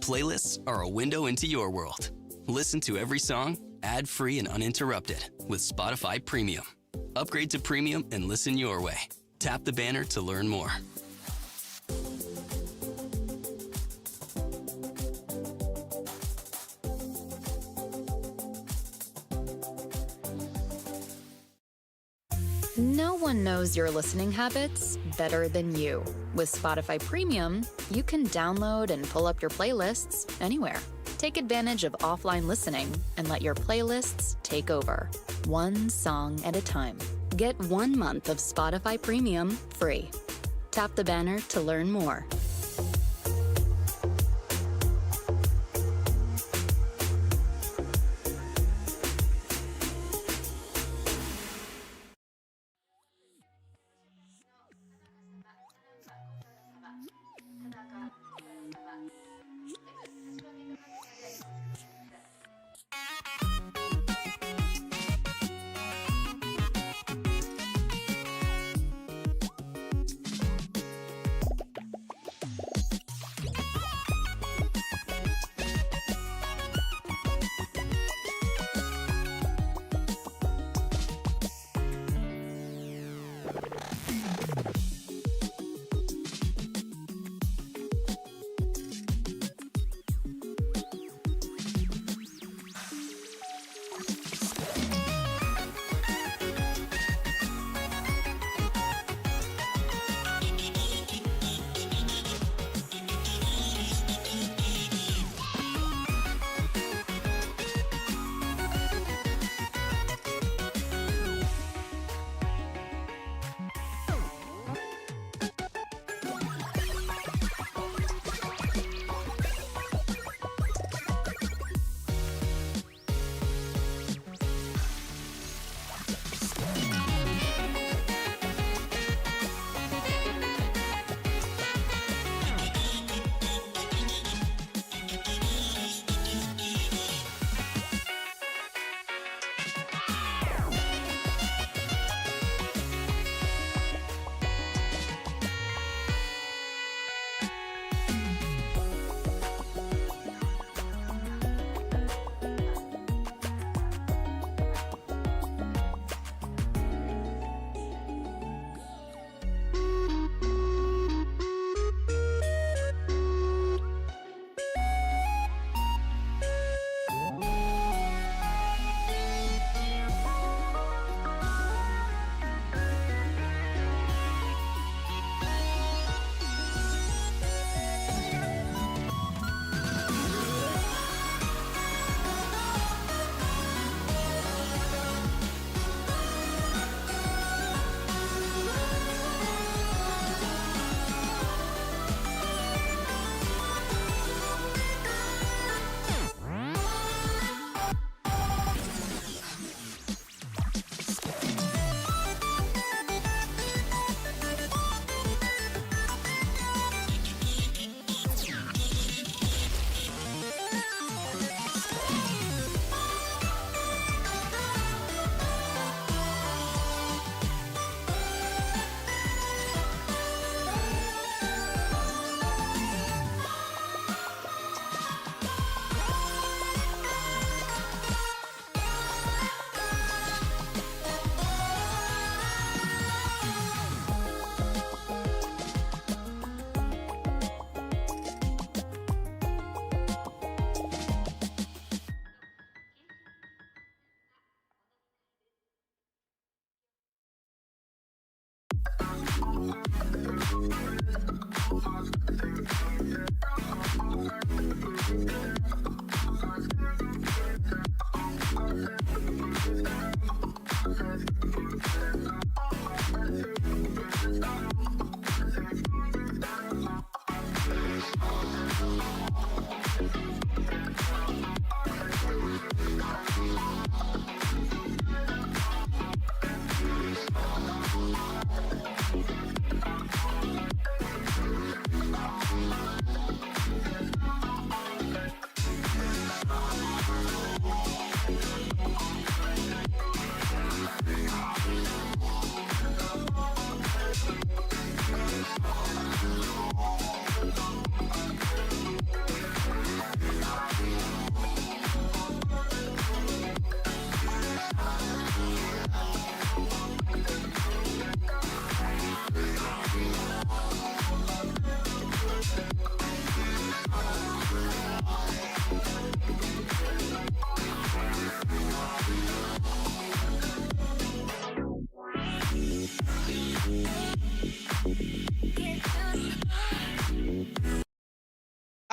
Playlists are a window into your world. Listen to every song, ad-free and uninterrupted, with Spotify Premium. Upgrade to Premium and listen your way. Tap the banner to learn more. No one knows your listening habits better than you. With Spotify Premium, you can download and pull up your playlists anywhere. Take advantage of offline listening and let your playlists take over, one song at a time. Get 1 month of Spotify Premium free. Tap the banner to learn more.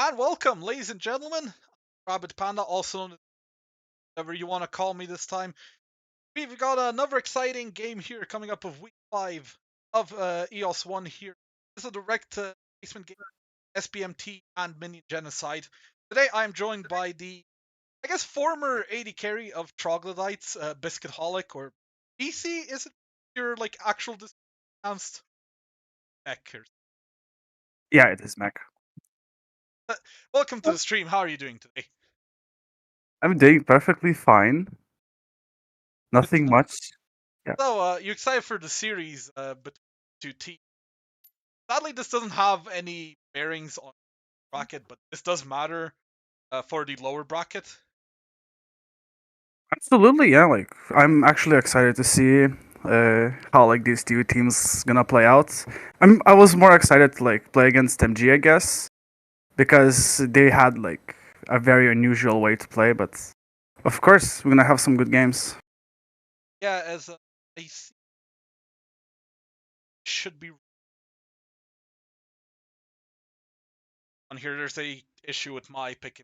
And welcome, ladies and gentlemen. Rabbit Panda, also known as whatever you want to call me this time. We've got another exciting game here coming up of week 5 of EOS One here. This is a direct placement game, SBMT and Minion Genocide. Today I'm joined by the, former AD carry of Troglodytes, Biscuitholic, or BC, is it your, actual announced? Eck. Yeah, it is Mac. Welcome to the stream. How are you doing today? I'm doing perfectly fine. Nothing much. Yeah. So, you excited for the series between two teams? Sadly, this doesn't have any bearings on bracket, but this does matter for the lower bracket. Absolutely, yeah. Like I'm actually excited to see how these two teams gonna play out. I was more excited to play against MG, I guess, because they had a very unusual way to play, but of course we're gonna have some good games. Yeah, as I see, should be on here. There's a issue with my pick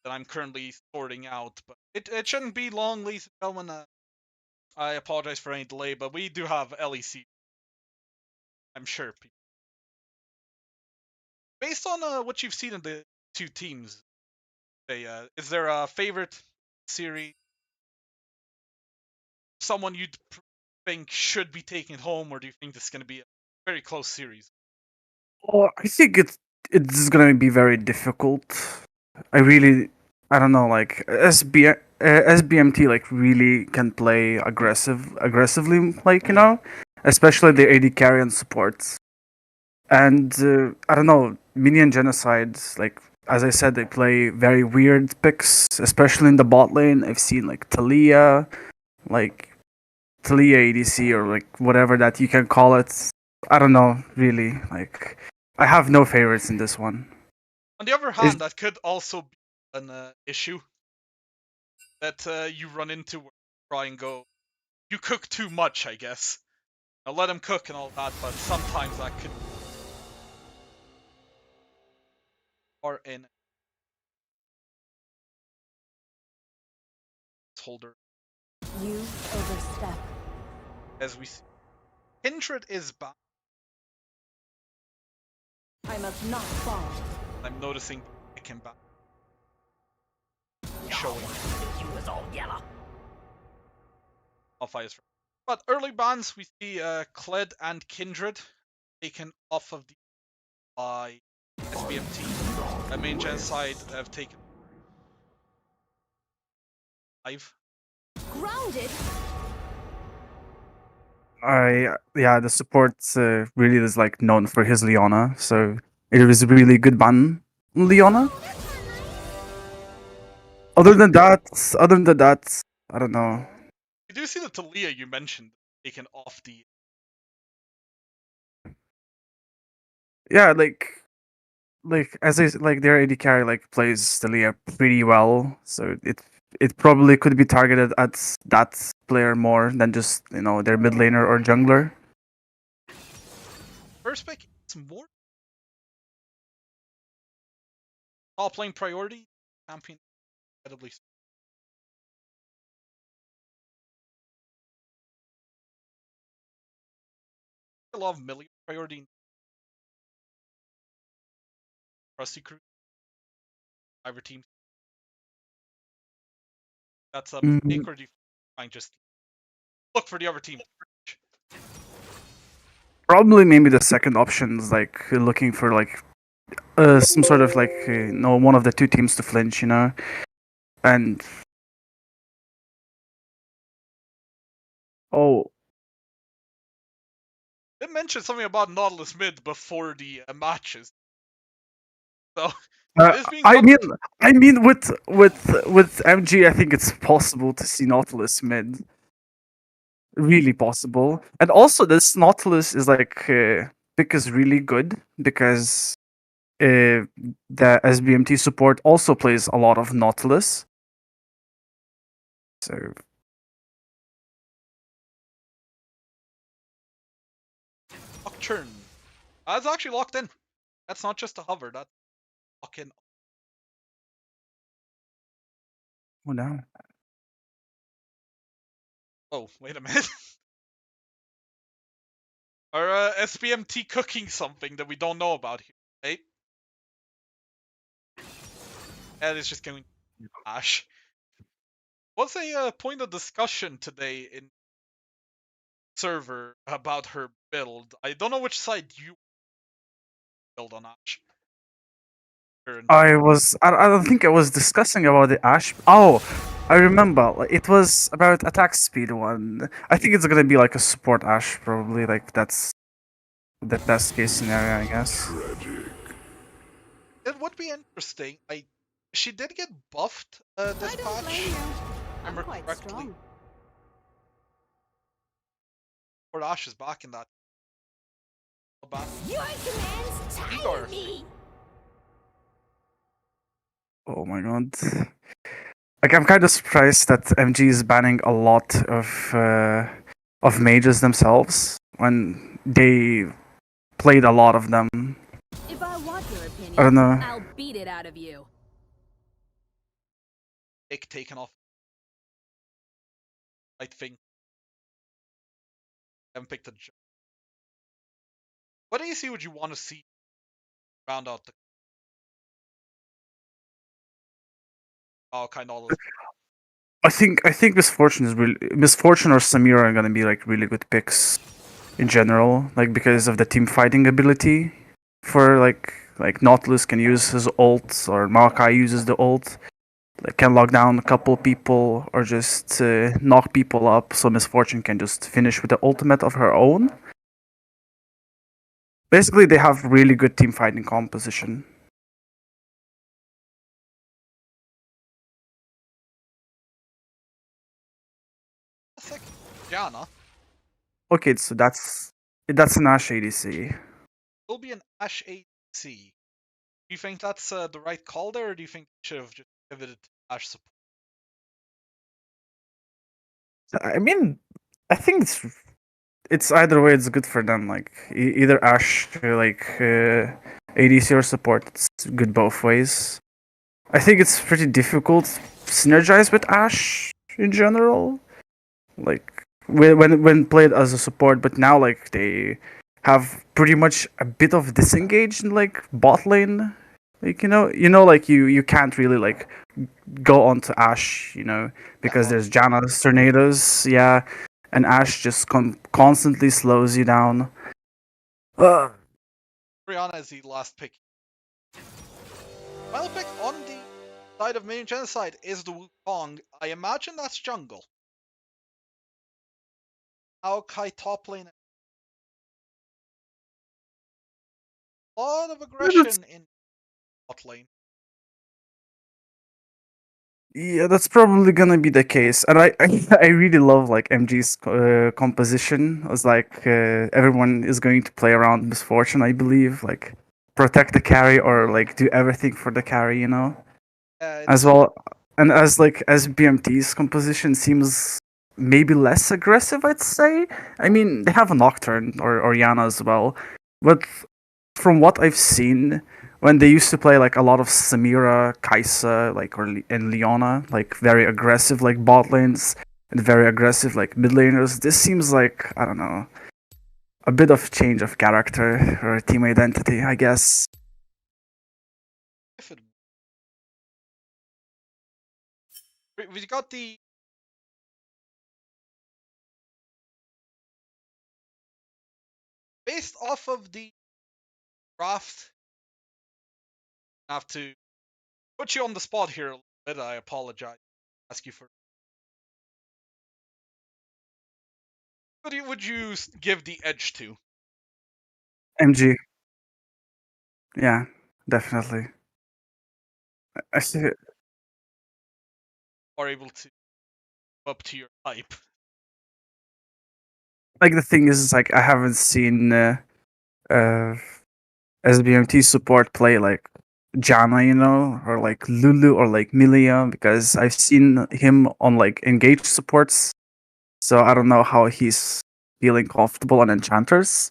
that I'm currently sorting out, but it shouldn't be long, ladies and gentlemen. I apologize for any delay, but we do have LEC. I'm sure. Based on what you've seen in the two teams, is there a favorite series? Someone you'd think should be taking it home, or do you think this is going to be a very close series? Well, I think it's gonna be very difficult. I don't know, SBMT really can play aggressively, especially the AD carry and supports. And I don't know, Minion Genocide, as I said, they play very weird picks, especially in the bot lane. I've seen Talia, Talia ADC, or whatever that you can call it. I don't know, really. I have no favorites in this one. On the other hand, that could also be an issue that you run into where you try and go, you cook too much, I guess. Now let him cook and all that, but sometimes that could or in holder. You overstep. As we see, Kindred is back. I must not fall. I'm noticing I can back. Showing. He was all yellow. Off is but early bans we see Kled and Kindred taken off of the by SBMT. Main Genocide have taken 5. Grounded. The support really is known for his Leona, so it was a really good ban on Leona. Other than that, I don't know. You do see the Talia you mentioned taken off the. Yeah, as their AD carry plays Talia pretty well, so it probably could be targeted at that player more than just their mid laner or jungler. First pick is more top lane priority champion incredibly. A lot of million priority Rusty Crew. Either team. That's a mistake, or do you find just look for the other team? Probably maybe the second option is looking for some sort of one of the two teams to flinch, and They mentioned something about Nautilus mid before the matches. So I mean, with MG, I think it's possible to see Nautilus mid. Really possible, and also this Nautilus is pick is really good because the SBMT support also plays a lot of Nautilus. So Nocturne. That's actually locked in. That's not just a hover. That's lock in. Oh no. Oh, wait a minute. Are SBMT cooking something that we don't know about here, right? That is just going to Ash. Was a point of discussion today in server about her build. I don't know which side you build on Ash. I don't think I was discussing about the Ash. Oh, I remember. Like, it was about attack speed one. I think it's gonna be like a support Ash, probably. Like, that's the best case scenario, I guess. It would be interesting. She did get buffed this I don't patch. blame you. I'm Remember quite correctly. strong. Or Ash is back in that. Your commands Igor. tire me. Oh my god. Like, I'm kind of surprised that MG is banning a lot of mages themselves when they played a lot of them. If I want your opinion, I don't know. I'll beat it out of you. Taken off. I think. I haven't picked a. What AC would you want to see round out the? Oh, kind of all. I think Misfortune or Samira are gonna be like really good picks in general, like because of the team fighting ability. For like Nautilus can use his ult, or Maokai uses the ult, like can lock down a couple people or just knock people up. So Misfortune can just finish with the ultimate of her own. Basically, they have really good team fighting composition. Jana. Okay, so that's an Ash ADC. Will be an Ash AC. Do you think that's the right call there, or do you think you should have just pivoted to Ash support? I mean, I think it's either way. It's good for them. Like either Ash, ADC or support. It's good both ways. I think it's pretty difficult to synergize with Ash in general. Like when played as a support, but now like they have pretty much a bit of disengage in like bot lane. Like like you can't really like go onto Ash, because there's Janna's tornadoes, yeah, and Ash just constantly slows you down. Brianna is the last pick. Final pick on the side of main genocide is the Wukong. I imagine that's jungle. Maokai top lane. A lot of aggression in bot lane. Yeah, that's probably gonna be the case, and I really love like MG's composition. It's like everyone is going to play around Misfortune, I believe, like protect the carry or like do everything for the carry, as well. And as like SBMT's composition seems maybe less aggressive, I'd say. I mean, they have a Nocturne or Oriana as well, but from what I've seen, when they used to play like a lot of Samira, Kaisa, like and Leona, like very aggressive like bot lanes and very aggressive like mid laners, this seems like, I don't know, a bit of change of character or team identity, I guess. We got the based off of the draft. I have to put you on the spot here a little bit. I apologize. Ask you for. What would you give the edge to? MG. Yeah, definitely. I see. Are able to up to your type. Like the thing is, like I haven't seen SBMT support play like Janna, or like Lulu or like Milia, because I've seen him on like engaged supports. So I don't know how he's feeling comfortable on enchanters.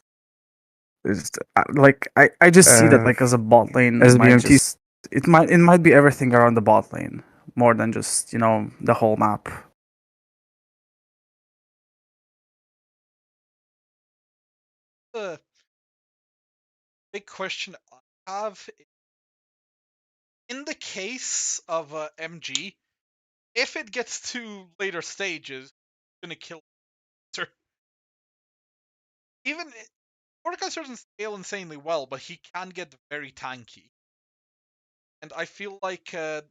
Like I just see that like as a bot lane. SBMT. It might be everything around the bot lane more than just the whole map. The big question I have in the case of MG, if it gets to later stages, it's gonna kill Sir. Even Mordekaiser doesn't scale insanely well, but he can get very tanky. And I feel like the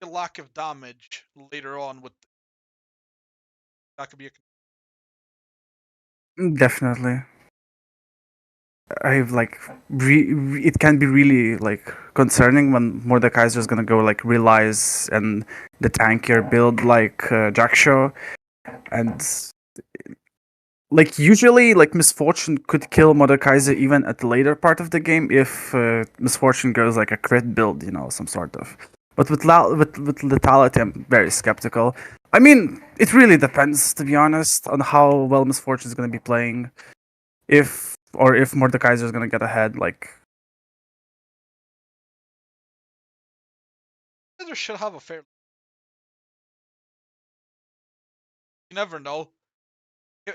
lack of damage later on that could be a Definitely. I've like it can be really like concerning when Mordekaiser is gonna go like realize and the tankier build like Jackshaw, and like usually like Misfortune could kill Mordekaiser even at the later part of the game if Misfortune goes like a crit build, some sort of. But with Lethality, I'm very skeptical. I mean, it really depends, to be honest, on how well Misfortune is gonna be playing. If Mordekaiser is gonna get ahead, like Mordekaiser should have a fair. You never know.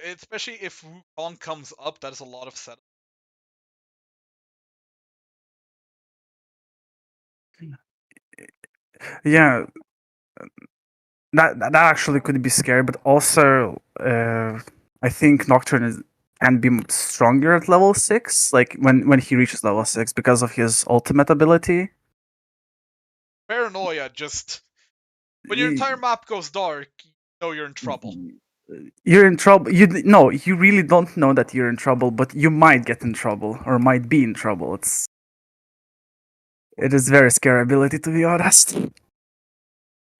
Especially if Wukong comes up, that is a lot of setup. yeah, that actually could be scary. But also, I think Nocturne can be stronger at level 6, like when he reaches level 6 because of his ultimate ability. Paranoia just when your entire map goes dark, you know you're in trouble. You're in trouble. You really don't know that you're in trouble, but you might get in trouble or might be in trouble. It is very scary ability, to be honest. I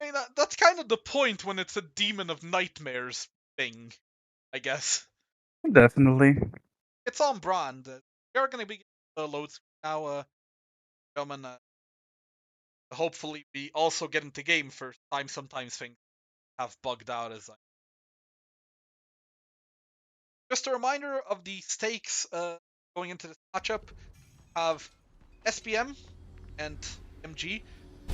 mean, that's kind of the point when it's a demon of nightmares thing, I guess. Definitely. It's on brand. We are going to be getting the loads now, gentlemen. Hopefully, we also get into game first time. Sometimes things have bugged out as I. Just a reminder of the stakes going into this matchup. Have SBM and MG.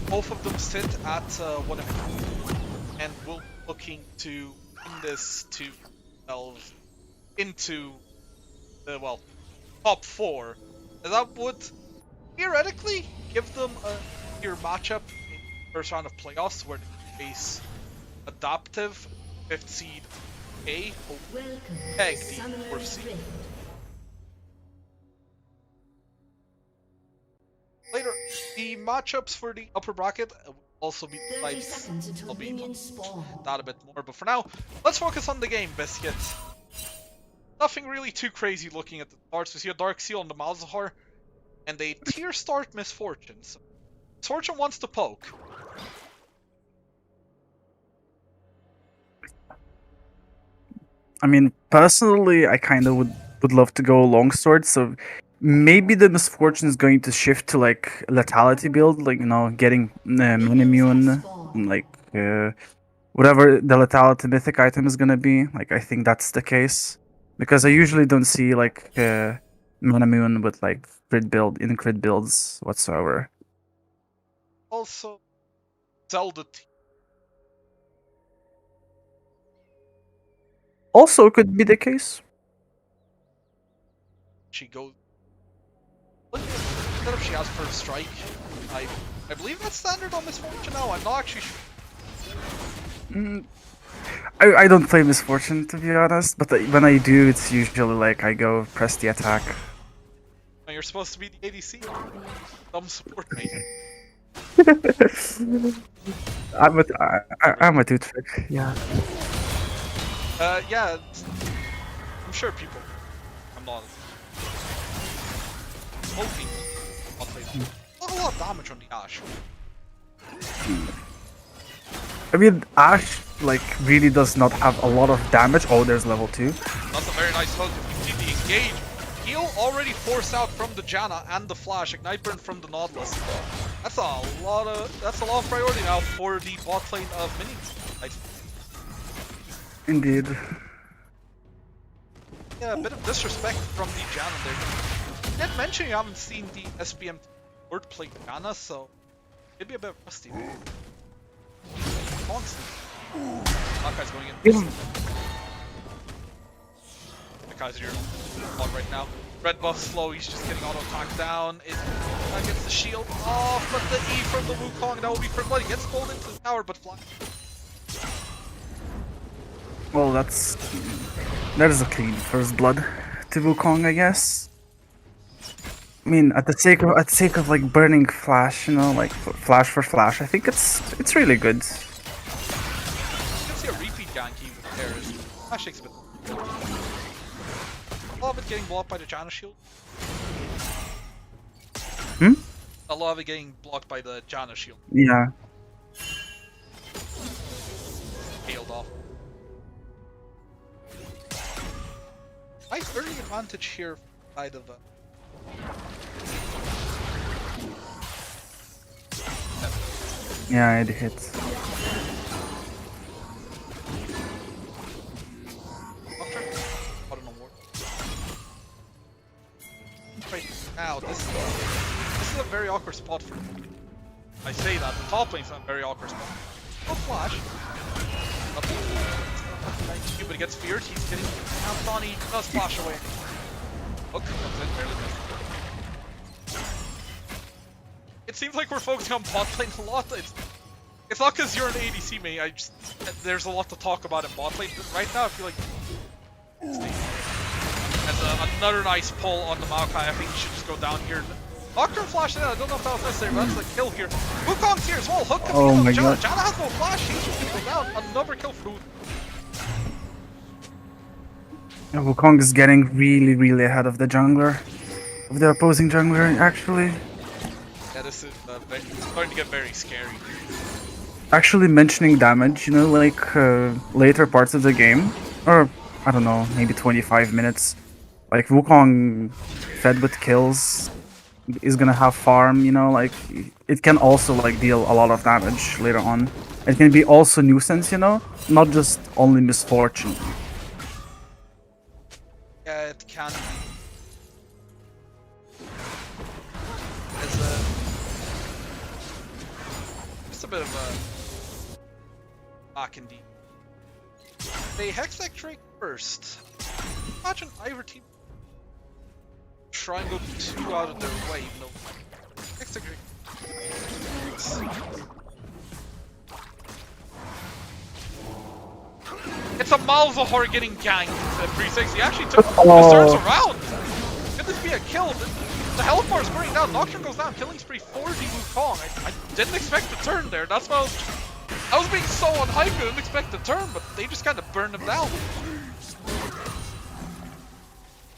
Both of them sit at 1 MP, and we'll be looking to win this to themselves into the top 4. And that would theoretically give them a clear matchup in the first round of playoffs where they face Adaptive 5th seed A or Peg the 4th seed. Later, the matchups for the upper bracket will also be decided. I'll be that a bit more, but for now, let's focus on the game, Biscuit. Nothing really too crazy looking at the starts. We see a Dark Seal on the Malzahar, and a tier start Misfortune. So Misfortune wants to poke. I mean, personally, I kind of would love to go longsword, so maybe the Misfortune is going to shift to like Lethality build, like getting immune, like whatever the Lethality mythic item is gonna be. Like I think that's the case because I usually don't see like immune with like crit builds whatsoever. Also, Zelda. Also could be the case. She goes. Look at the setup she has for strike. I believe that's standard on Misfortune now. I'm not actually sure. I don't play Misfortune, to be honest, but when I do, it's usually like I go press the attack. No, you're supposed to be the ADC. Dumb support mate. I'm a dude trick, yeah. Yeah, I'm sure people. I'm not smoking. I'll say that. Not a lot of damage on the Ashe. I mean, Ashe like really does not have a lot of damage. Oh, there's level 2. That's a very nice hook. You see the engage. Heal already forced out from the Janna and the Flash. Ignite burn from the Nautilus. That's a lot of priority now for the bot lane of minis. Indeed. Yeah, a bit of disrespect from the Janna there. did mention you haven't seen the SBMT wordplay Yana, so it'd be a bit rusty. Constant. That guy's going in. That guy's your on right now. Red buff slow, he's just getting auto attack down. That gets the shield off, but the E from the Wukong, that will be for blood. He gets pulled into the tower, but fly. Well, that is a clean first blood to Wukong, I guess. I mean, at the sake of like burning flash, you know, like flash for flash, I think it's really good. You can see a repeat gank even there. Flash takes a bit. A lot of it getting blocked by the Janna shield. A lot of it getting blocked by the Janna shield. Yeah. Peeled off. Nice early advantage here side of Yeah, it hits. Right now, this is a very awkward spot for me. I say that, the top lane's a very awkward spot. No flash. But he gets feared, he's getting pounced on, he does flash away. Hook comes in, barely missed. It seems like we're focusing on bot lane a lot. It's not because you're an ADC main, there's a lot to talk about in bot lane. Right now I feel like and another nice pull on the Maokai. I think he should just go down here. Nocturne flash in, I don't know if that was necessary, but that's the kill here. Wukong's here as well, Hook can Oh my god. Janna has no flash, he should go down. Another kill for Wukong is getting really ahead of the jungler. Of the opposing jungler, actually. Yeah, this is it's starting to get very scary. Actually mentioning damage, you know, like later parts of the game, or I don't know, maybe 25 minutes, like Wukong fed with kills is gonna have farm, you know, like it can also like deal a lot of damage later on. It can be also nuisance, you know, not just only misfortune. Yeah, it can be. Just a bit of a back indeed. They Hextech Drake first. Imagine either team try and go 2 out of their way, even though Hextech Drake. It's a Malzahar getting ganked at 360. He actually took this turns around. Could this be a kill? The health bar is burning down. Nocturne goes down. Killing spree 4D Wukong. I didn't expect the turn there. That's why I was being so unhyped. I didn't expect the turn, but they just kind of burned him down.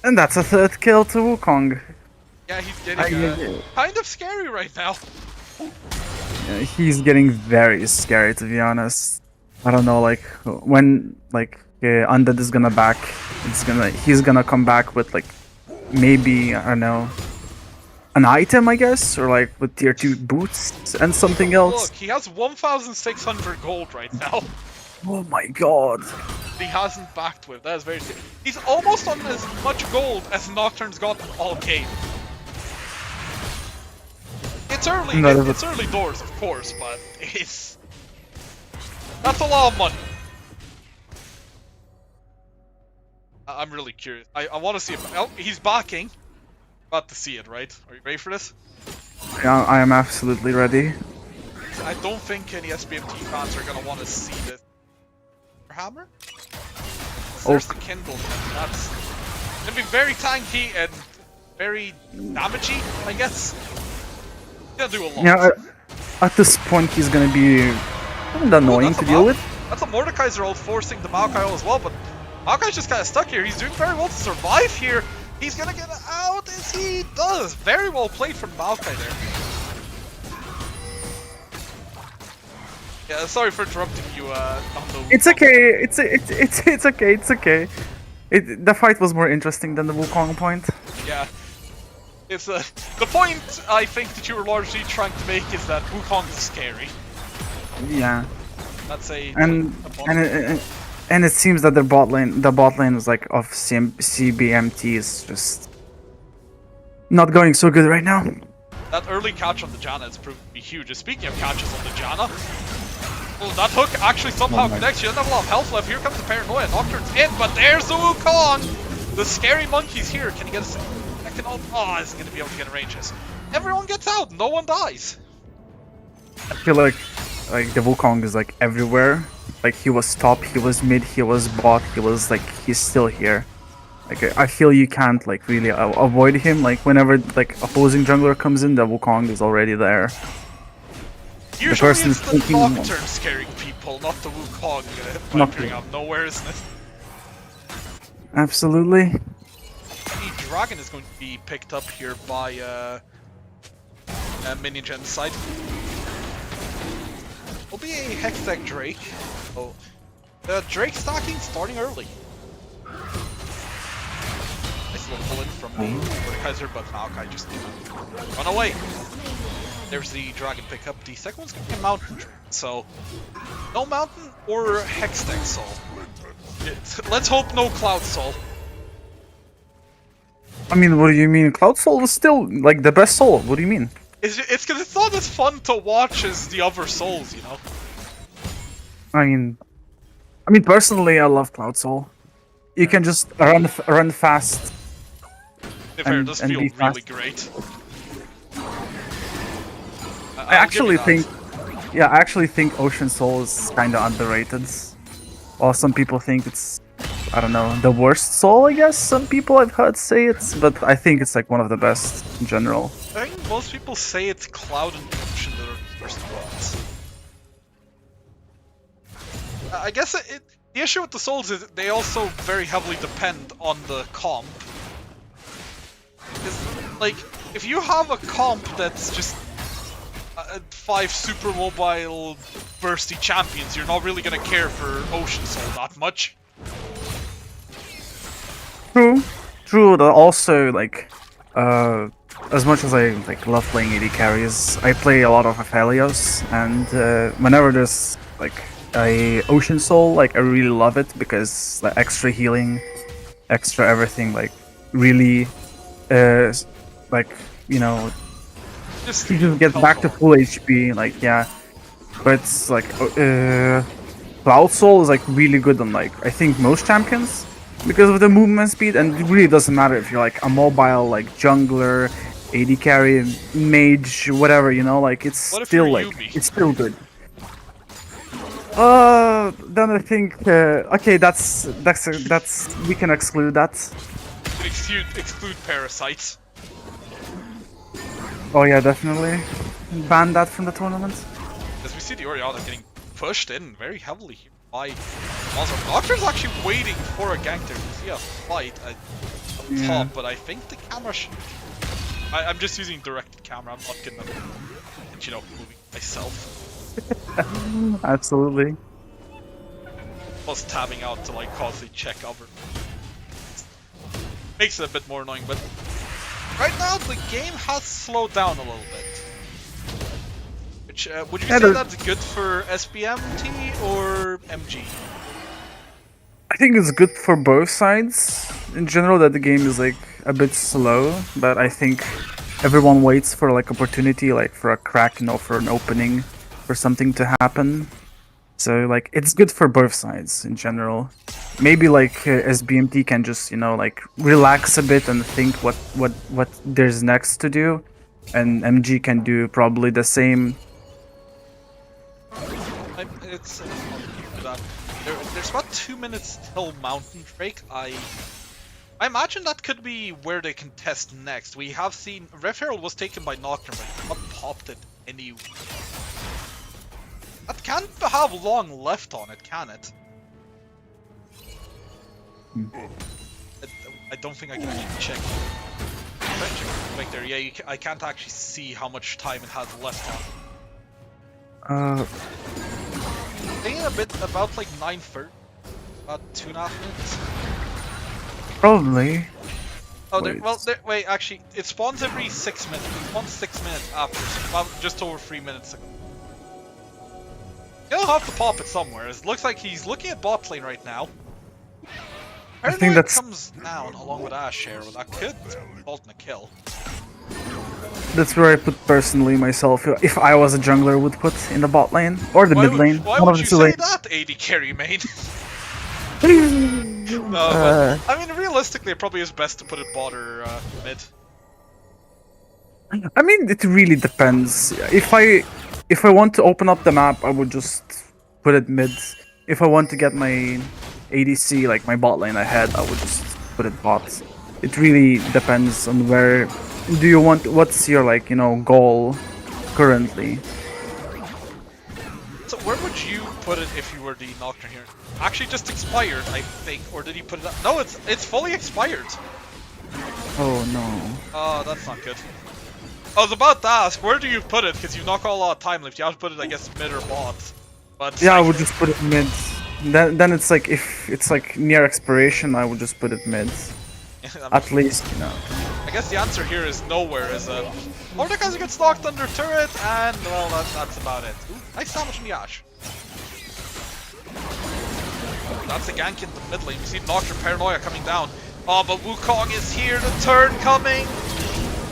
And that's a third kill to Wukong. Yeah, he's getting kind of scary right now. He's getting very scary, to be honest. I don't know, like when Undead is gonna back, he's gonna come back with like maybe, I don't know, an item, I guess, or like with tier 2 boots and something else. Look, he has 1,600 gold right now. Oh my god. He hasn't backed with. That is very scary. He's almost on as much gold as Nocturne's got all game. It's early. It's early doors, of course, but that's a lot of money. I'm really curious. I want to see if... Oh, he's backing. About to see it, right? Are you ready for this? Yeah, I am absolutely ready. I don't think any SBMT fans are going to want to see this. Hammer? There's the Kindle. That's going to be very tanky and very damagey, I guess. He's going to do a lot. Yeah, at this point he's going to be annoying to deal with. That's a Mordekaiser ult forcing the Maokai ult as well, but Maokai's just kind of stuck here. He's doing very well to survive here. He's gonna get out as he does. Very well played from Maokai there. Yeah, sorry for interrupting you. It's okay. It's okay. It's okay. The fight was more interesting than the Wukong point. Yeah. It's the point I think that you were largely trying to make is that Wukong is scary. Yeah. That's a and it seems that the bot lane is like of CBMT is just Not going so good right now. That early catch on the Janna has proved to be huge. Speaking of catches on the Janna, well, that hook actually somehow connects. She doesn't have a lot of health left. Here comes the Paranoia. Nocturne's in, but there's the Wukong! The scary monkey's here. Can he get a second ult? Oh, isn't going to be able to get ranges. Everyone gets out. No one dies. I feel like the Wukong is like everywhere. Like he was top, he was mid, he was bot, he's still here. Like I feel you can't like really avoid him. Like whenever like opposing jungler comes in, the Wukong is already there. Usually person it's the thinking- Nocturne scaring people, not the Wukong appearing out of nowhere, isn't it? Absolutely. The dragon is going to be picked up here by minion genocide. Will be a Hextech Drake. Oh, Drake stacking starting early. Nice little pull in from the Mordekaiser, but Maokai just run away. There's the dragon pickup. The second one's gonna be a mountain drake, so no mountain or Hextech soul. Let's hope no cloud soul. I mean, what do you mean? Cloud Soul was still like the best soul. What do you mean? It's because it's not as fun to watch as the other souls, you know. I mean, personally, I love Cloud Soul. You can just run fast. To be fair, it does and feel be really fast. great. I actually think Ocean Soul is kind of underrated. While some people think it's, I don't know, the worst soul, I guess. Some people I've heard say it, but I think it's like one of the best in general. I think most people say it's Cloud and Ocean that are the worst ones. I guess the issue with the souls is they also very heavily depend on the comp. Because, like, if you have a comp that's just 5 super mobile bursty champions, you're not really gonna care for Ocean Soul that much. True. But also, like, as much as I like love playing AD carries, I play a lot of Aphelios, and whenever there's like a Ocean Soul, like I really love it because the extra healing, extra everything, like really, like you know, Just you just get back to full HP, like yeah. But it's like Cloud Soul is like really good on like I think most champions because of the movement speed, and it really doesn't matter if you're like a mobile like jungler, AD carry, mage, whatever, you know, like it's What if still you're like Yuumi? it's still good. Then I think okay, that's we can exclude that. exclude parasites. Oh yeah, definitely ban that from the tournament. As we see the Orianna getting pushed in very heavily here by Monster. Nocturne's actually waiting for a gank there. We see a fight at the top, but I think the camera should... I'm just using directed camera, I'm not gonna, you know, moving myself. Absolutely. Plus tabbing out to like constantly check over. Makes it a bit more annoying, but right now the game has slowed down a little bit. Which, would you say that's good for SBMT or MG? I think it's good for both sides. In general, that the game is like a bit slow, but I think everyone waits for like opportunity, like for a crack, you know, for an opening, for something to happen. So like it's good for both sides in general. Maybe like SBMT can just, you know, like relax a bit and think what there's next to do, and MG can do probably the same. There's about 2 minutes till Mountain Drake. I imagine that could be where they can test next. We have seen Ref Herald was taken by Nocturne, but he not popped it anyway. That can't have long left on it, can it? I don't think I can actually check. Right there, yeah, I can't actually see how much time it has left on. I think a bit about like 9:30, about 2.5 minutes. Probably. Oh, wait, actually, it spawns every 6 minutes. It spawns 6 minutes after, so about just over 3 minutes ago. He'll have to pop it somewhere. It looks like he's looking at bot lane right now. I think that comes down along with Ash here, well, that could result in a kill. That's where I put personally myself. If I was a jungler, would put in the bot lane or the mid lane. Why One would of you the two say lanes. that, AD carry main? No, but I mean, realistically, it probably is best to put it bot or mid. I mean, it really depends. If I want to open up the map, I would just put it mid. If I want to get my ADC, like my bot lane ahead, I would just put it bot. It really depends on where do you want. What's your like goal currently? So where would you put it if you were the Nocturne here? Actually, just expired, I think, or did he put it up? No, it's fully expired. Oh no. Oh, that's not good. I was about to ask, where do you put it? Because you knock out a lot of time left. You have to put it, I guess, mid or bot. But Yeah, I would just put it mid. Then it's like if it's like near expiration, I would just put it mid. At least, I guess the answer here is nowhere. Is Mordekaiser gets knocked under turret, and well, that's about it. Ooh, nice damage from Yash. That's a gank in the mid lane. We see Nocturne Paranoia coming down. Oh, but Wukong is here. The turn coming.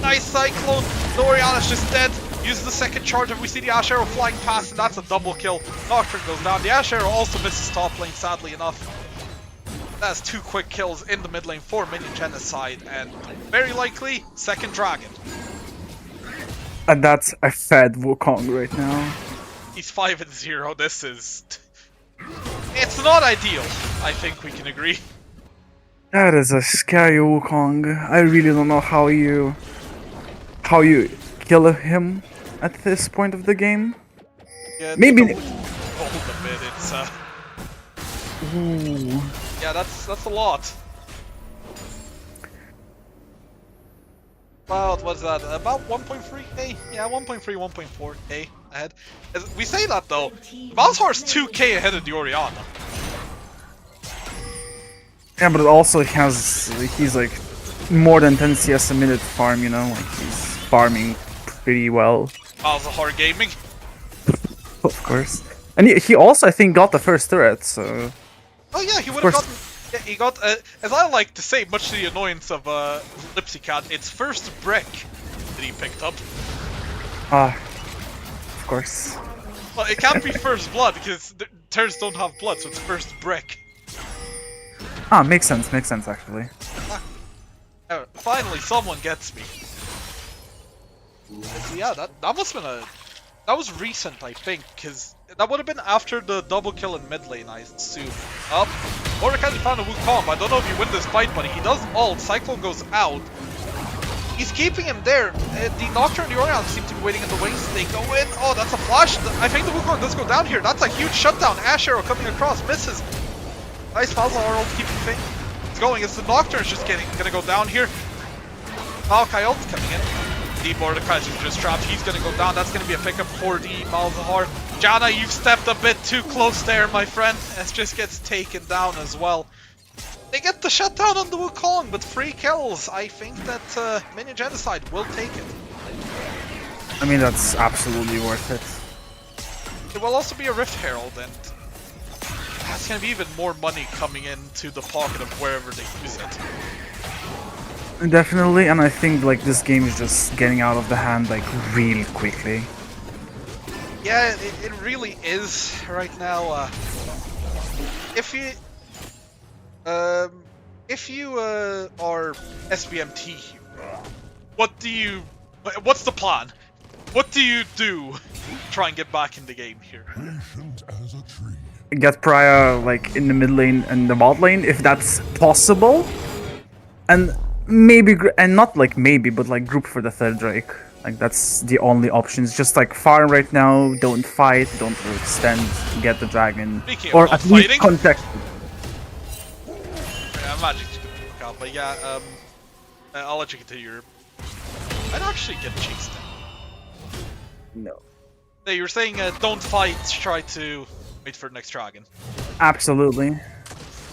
Nice Cyclone. No, Oriana's just dead. Uses the second charge, and we see the Ash Arrow flying past, and that's a double kill. Nocturne goes down. The Ash Arrow also misses top lane, sadly enough. That's 2 quick kills in the mid lane for minion genocide, and very likely second dragon. And that's a fed Wukong right now. He's 5-0. This is... It's not ideal. I think we can agree. That is a scary Wukong. I really don't know how you kill him at this point of the game. Yeah, Maybe. hold a bit. It's Ooh. yeah, that's a lot. About what's that? About 1.3k? Yeah, 1.3, 1.4k ahead. We say that though. Malzhar's 2k ahead of the Oriana. Yeah, but also he's like more than 10 CS a minute farm, like he's farming pretty well. Malzahar gaming. Of course. And he also, I think, got the first turret, so... Oh yeah, he would have gotten... Yeah, he got, as I like to say, much to the annoyance of Lipsycat, it's first brick that he picked up. Of course. Well, it can't be first blood, because the turrets don't have blood, so it's first brick. Makes sense actually. Finally, someone gets me. Yeah, that must have been that was recent, I think, because that would have been after the double kill in mid lane, I assume. Mordekaiser found a Wukong. I don't know if you win this fight, but he does ult. Cyclone goes out. He's keeping him there. The Nocturne and the Orion seem to be waiting in the wings. They go in. Oh, that's a flash. I think the Wukong does go down here. That's a huge shutdown. Ash Arrow coming across. Misses. Nice Malzahar ult keeping thing. It's going. It's the Nocturne's just gonna go down here. Maokai ult's coming in. The Mordekaiser's just trapped. He's gonna go down. That's gonna be a pickup for the Malzahar. Janna, you've stepped a bit too close there, my friend. It just gets taken down as well. They get the shutdown on the Wukong, but 3 kills. I think that Minion Genocide will take it. I mean, that's absolutely worth it. It will also be a Rift Herald, and that's going to be even more money coming into the pocket of wherever they use it. Definitely, and I think like this game is just getting out of the hand like really quickly. Yeah, it really is right now. If you are SBMT, what's the plan? What do you do to try and get back in the game here? Get Pariah like in the mid lane and the bot lane if that's possible, and maybe and not like maybe, but like group for the third Drake. Like that's the only options. Just like farm right now, don't fight, don't extend, get the dragon, Speaking or of at not least fighting, contact. Yeah, Magic just gonna work out, but yeah, I'll let you continue. I'd actually get chased. No. Hey, you're saying don't fight, try to wait for the next dragon. Absolutely.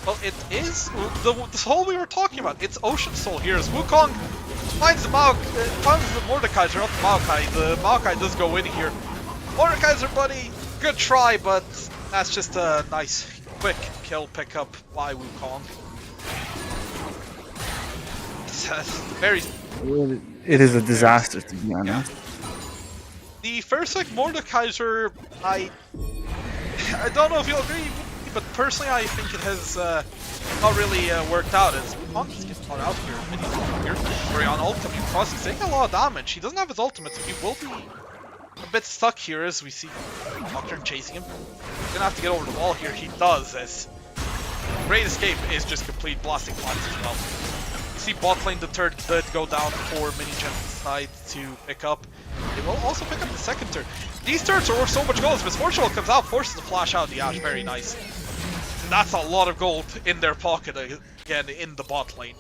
Well, it is this whole we were talking about. It's Ocean Soul here as Wukong finds the finds the Mordekaiser, not the Maokai. The Maokai does go in here. Mordekaiser, buddy, good try, but that's just a nice quick kill pickup by Wukong. It's very It is a disaster, to be honest. The first like Mordekaiser, I don't know if you'll agree, but personally I think it has not really worked out. As Wukong just gets caught out here, and he's here on ult coming across. He's taking a lot of damage. He doesn't have his ultimate, so he will be a bit stuck here as we see Nocturne chasing him. He's gonna have to get over the wall here. He does, as Great Escape is just complete blasting plants as well. You see bot lane, the third did go down for Minigen side to pick up. They will also pick up the second turret. These turrets are worth so much gold. Misfortune comes out, forces the flash out the Ashe. Very nice. That's a lot of gold in their pocket again in the bot lane.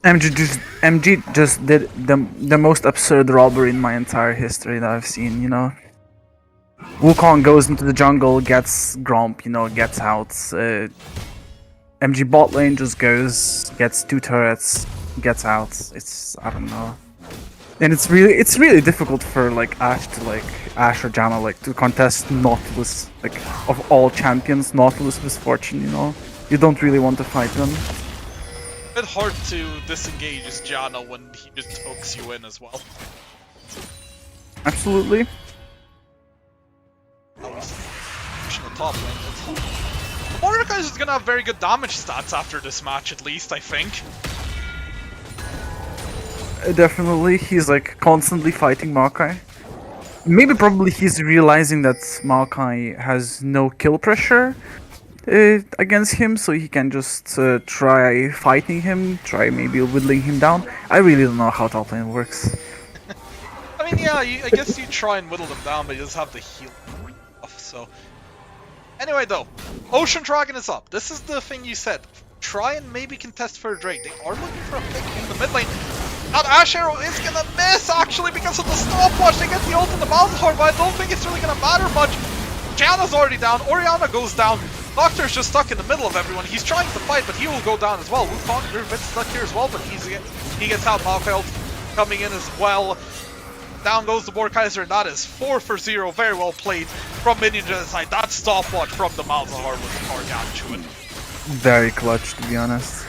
MG just did the most absurd robbery in my entire history that I've seen, you know. Wukong goes into the jungle, gets Gromp, you know, gets out. MG bot lane just goes, gets 2 turrets, gets out. It's, I don't know. And it's really difficult for like Ashe or Janna like to contest Nautilus, like of all champions, Nautilus Misfortune, you know. You don't really want to fight them. A bit hard to disengage as Janna when he just hooks you in as well. Absolutely. Pushing the top lane. Mordekaiser is gonna have very good damage stats after this match, at least I think. Definitely, he's like constantly fighting Maokai. Maybe probably he's realizing that Maokai has no kill pressure against him, so he can just try fighting him, try maybe whittling him down. I really don't know how top lane works. I mean, yeah, I guess you try and whittle them down, but you just have to heal off, so... Anyway, though, Ocean Dragon is up. This is the thing you said. Try and maybe contest for a Drake. They are looking for a pick in the mid lane. That Ashe Arrow is gonna miss, actually, because of the stopwatch. They get the ult in the Malzahar, but I don't think it's really gonna matter much. Janna's already down. Orianna goes down. Doctor's just stuck in the middle of everyone. He's trying to fight, but he will go down as well. Wukong, you're a bit stuck here as well, but he gets out. Maokai coming in as well. Down goes the Mordekaiser, and that is 4 for 0. Very well played from Minion Genocide. That stopwatch from the Malzahar was gargantuan. Very clutch, to be honest.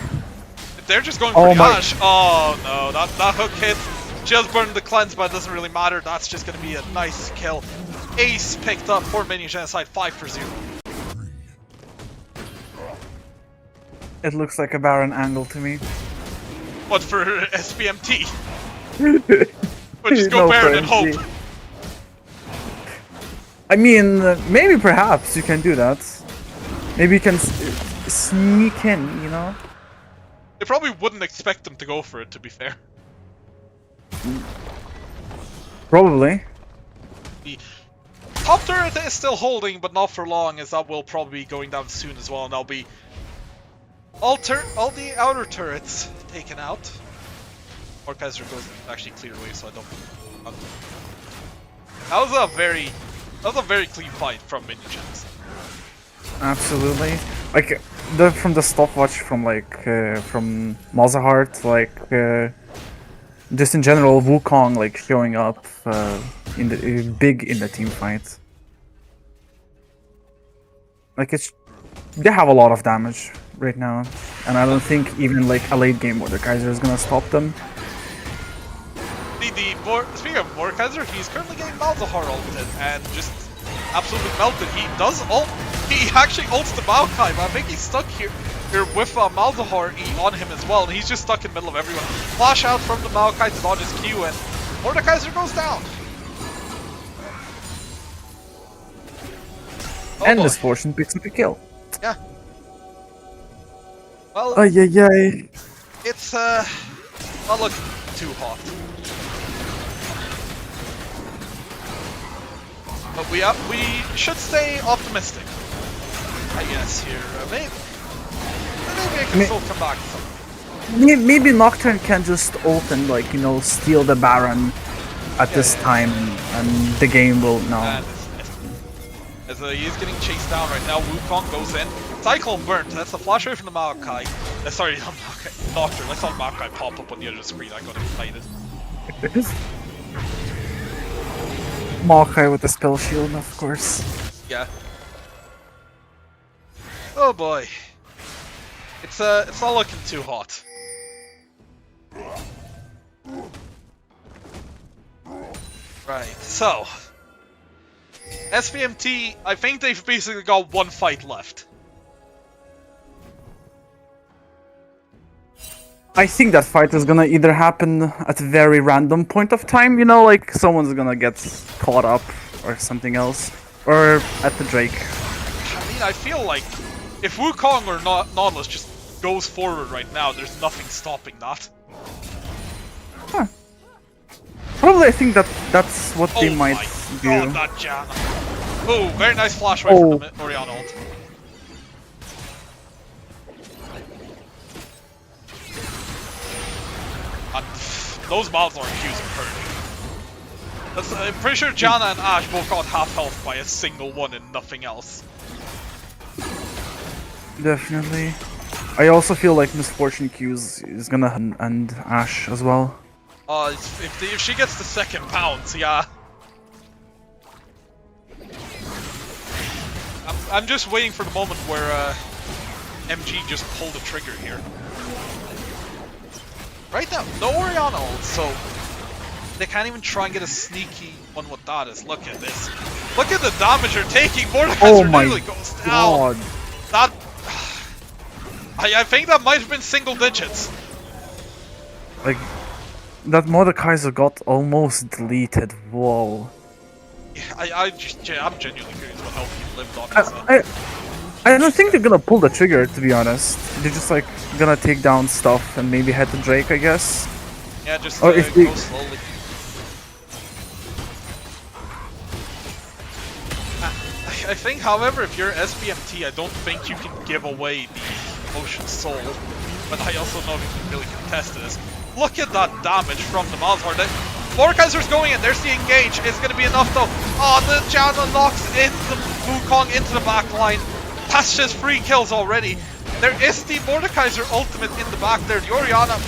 They're just going for the Ashe. Oh no, that hook hit. Just burned the cleanse, but it doesn't really matter. That's just going to be a nice kill. Ace picked up for Minion Genocide, 5 for 0. It looks like a Baron angle to me. But for SBMT, we'll just go No, Baron and for hope. I mean, maybe perhaps you can do that. Maybe you can sneak in, you know? They probably wouldn't expect them to go for it, to be fair. Probably. The top turret is still holding, but not for long, as that will probably be going down soon as well, and that'll be all the outer turrets taken out. Mordekaiser goes actually clear away, so I don't. That was a very clean fight from Minion Genocide. Absolutely. Like from the stopwatch from from Malzahar, just in general Wukong like showing up in the big in the team fight. Like they have a lot of damage right now, and I don't think even like a late game Mordekaiser is gonna stop them. Speaking of Mordekaiser, he's currently getting Malzahar ulted and just absolutely melted. He does ult. He actually ults the Maokai, but I think he's stuck here with Malzahar on him as well, and he's just stuck in the middle of everyone. Flash out from the Maokai to dodge his Q, and Mordekaiser goes down. Oh And boy. Misfortune picks up a kill. Yeah. Well, Ay. it's not looking too hot. But we should stay optimistic, I guess, here. Maybe I can still come back to something. Maybe Nocturne can just ult and steal the Baron at this time, and the game will And as he's getting chased down right now, Wukong goes in. Cyclone burnt. That's the flash away from the Maokai. Sorry, not Maokai. Nocturne. I saw Maokai pop up on the other screen. I got excited. Maokai with the spell shield, of course. Yeah. Oh boy. It's not looking too hot. Right, so SBMT, I think they've basically got one fight left. I think that fight is gonna either happen at a very random point of time, you know, like someone's gonna get caught up or something else, or at the Drake. I mean, I feel like if Wukong or Nautilus just goes forward right now, there's nothing stopping that. Huh. Probably, I think that's what they might do. Oh my god, that Janna. Oh, very nice flash away from the Orianna ult. And those Malzahar Qs are hurting. I'm pretty sure Janna and Ashe both got half health by a single one and nothing else. Definitely. I also feel like Misfortune Qs is gonna end Ashe as well. If she gets the second pounce, yeah. I'm just waiting for the moment where MG just pull the trigger here. Right now, no Orianna ult, so they can't even try and get a sneaky one with that is. Look at this. Look at the damage they're taking. Mordekaiser nearly goes down. That I think that might have been single digits. Like that Mordekaiser got almost deleted. Whoa. Yeah, I'm genuinely curious what health he lived on. I don't think they're gonna pull the trigger, to be honest. They're just like gonna take down stuff and maybe head to Drake, I guess. Yeah, just or if go slowly. I think, however, if you're SBMT, I don't think you can give away the Ocean Soul. But I also know you can really contest this. Look at that damage from the Malzahar. Mordekaiser's going in, there's the engage. It's going to be enough though. Oh, the Janna knocks in the Wukong into the back line. That's just 3 kills already. There is the Mordekaiser ultimate in the back there. The Orianna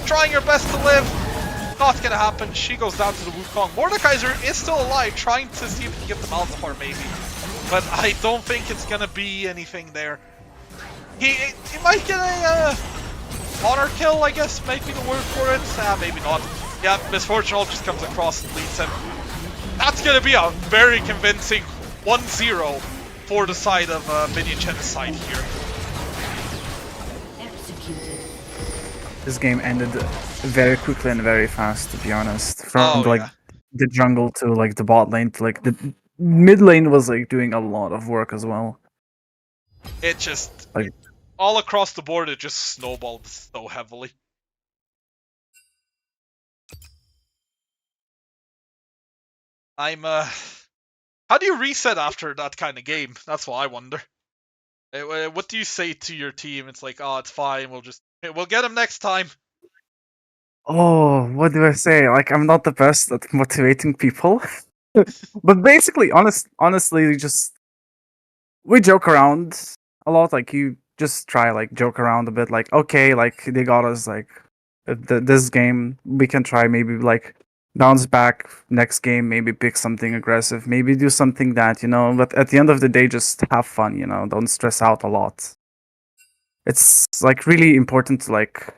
trying her best to live. Not going to happen. She goes down to the Wukong. Mordekaiser is still alive, trying to see if he can get the Malzahar maybe. But I don't think it's going to be anything there. He might get a honor kill, I guess, might be the word for it. Maybe not. Yeah, Misfortune ult just comes across and leads him. That's going to be a very convincing 1-0 for the side of Minion Genocide here. This game ended very quickly and very fast, to be honest. From the jungle to like the bot lane to like the mid lane was like doing a lot of work as well. It just all across the board, it just snowballed so heavily. How do you reset after that kind of game? That's what I wonder. What do you say to your team? It's like, oh, it's fine. We'll get him next time. Oh, what do I say? Like, I'm not the best at motivating people. But basically, honestly, we joke around a lot. Like, you just try, like, joke around a bit. Like, okay, like, they got us, like, this game. We can try maybe, like, bounce back next game, maybe pick something aggressive, maybe do something that, you know, but at the end of the day, just have fun, you know, don't stress out a lot. It's, like, really important to, like,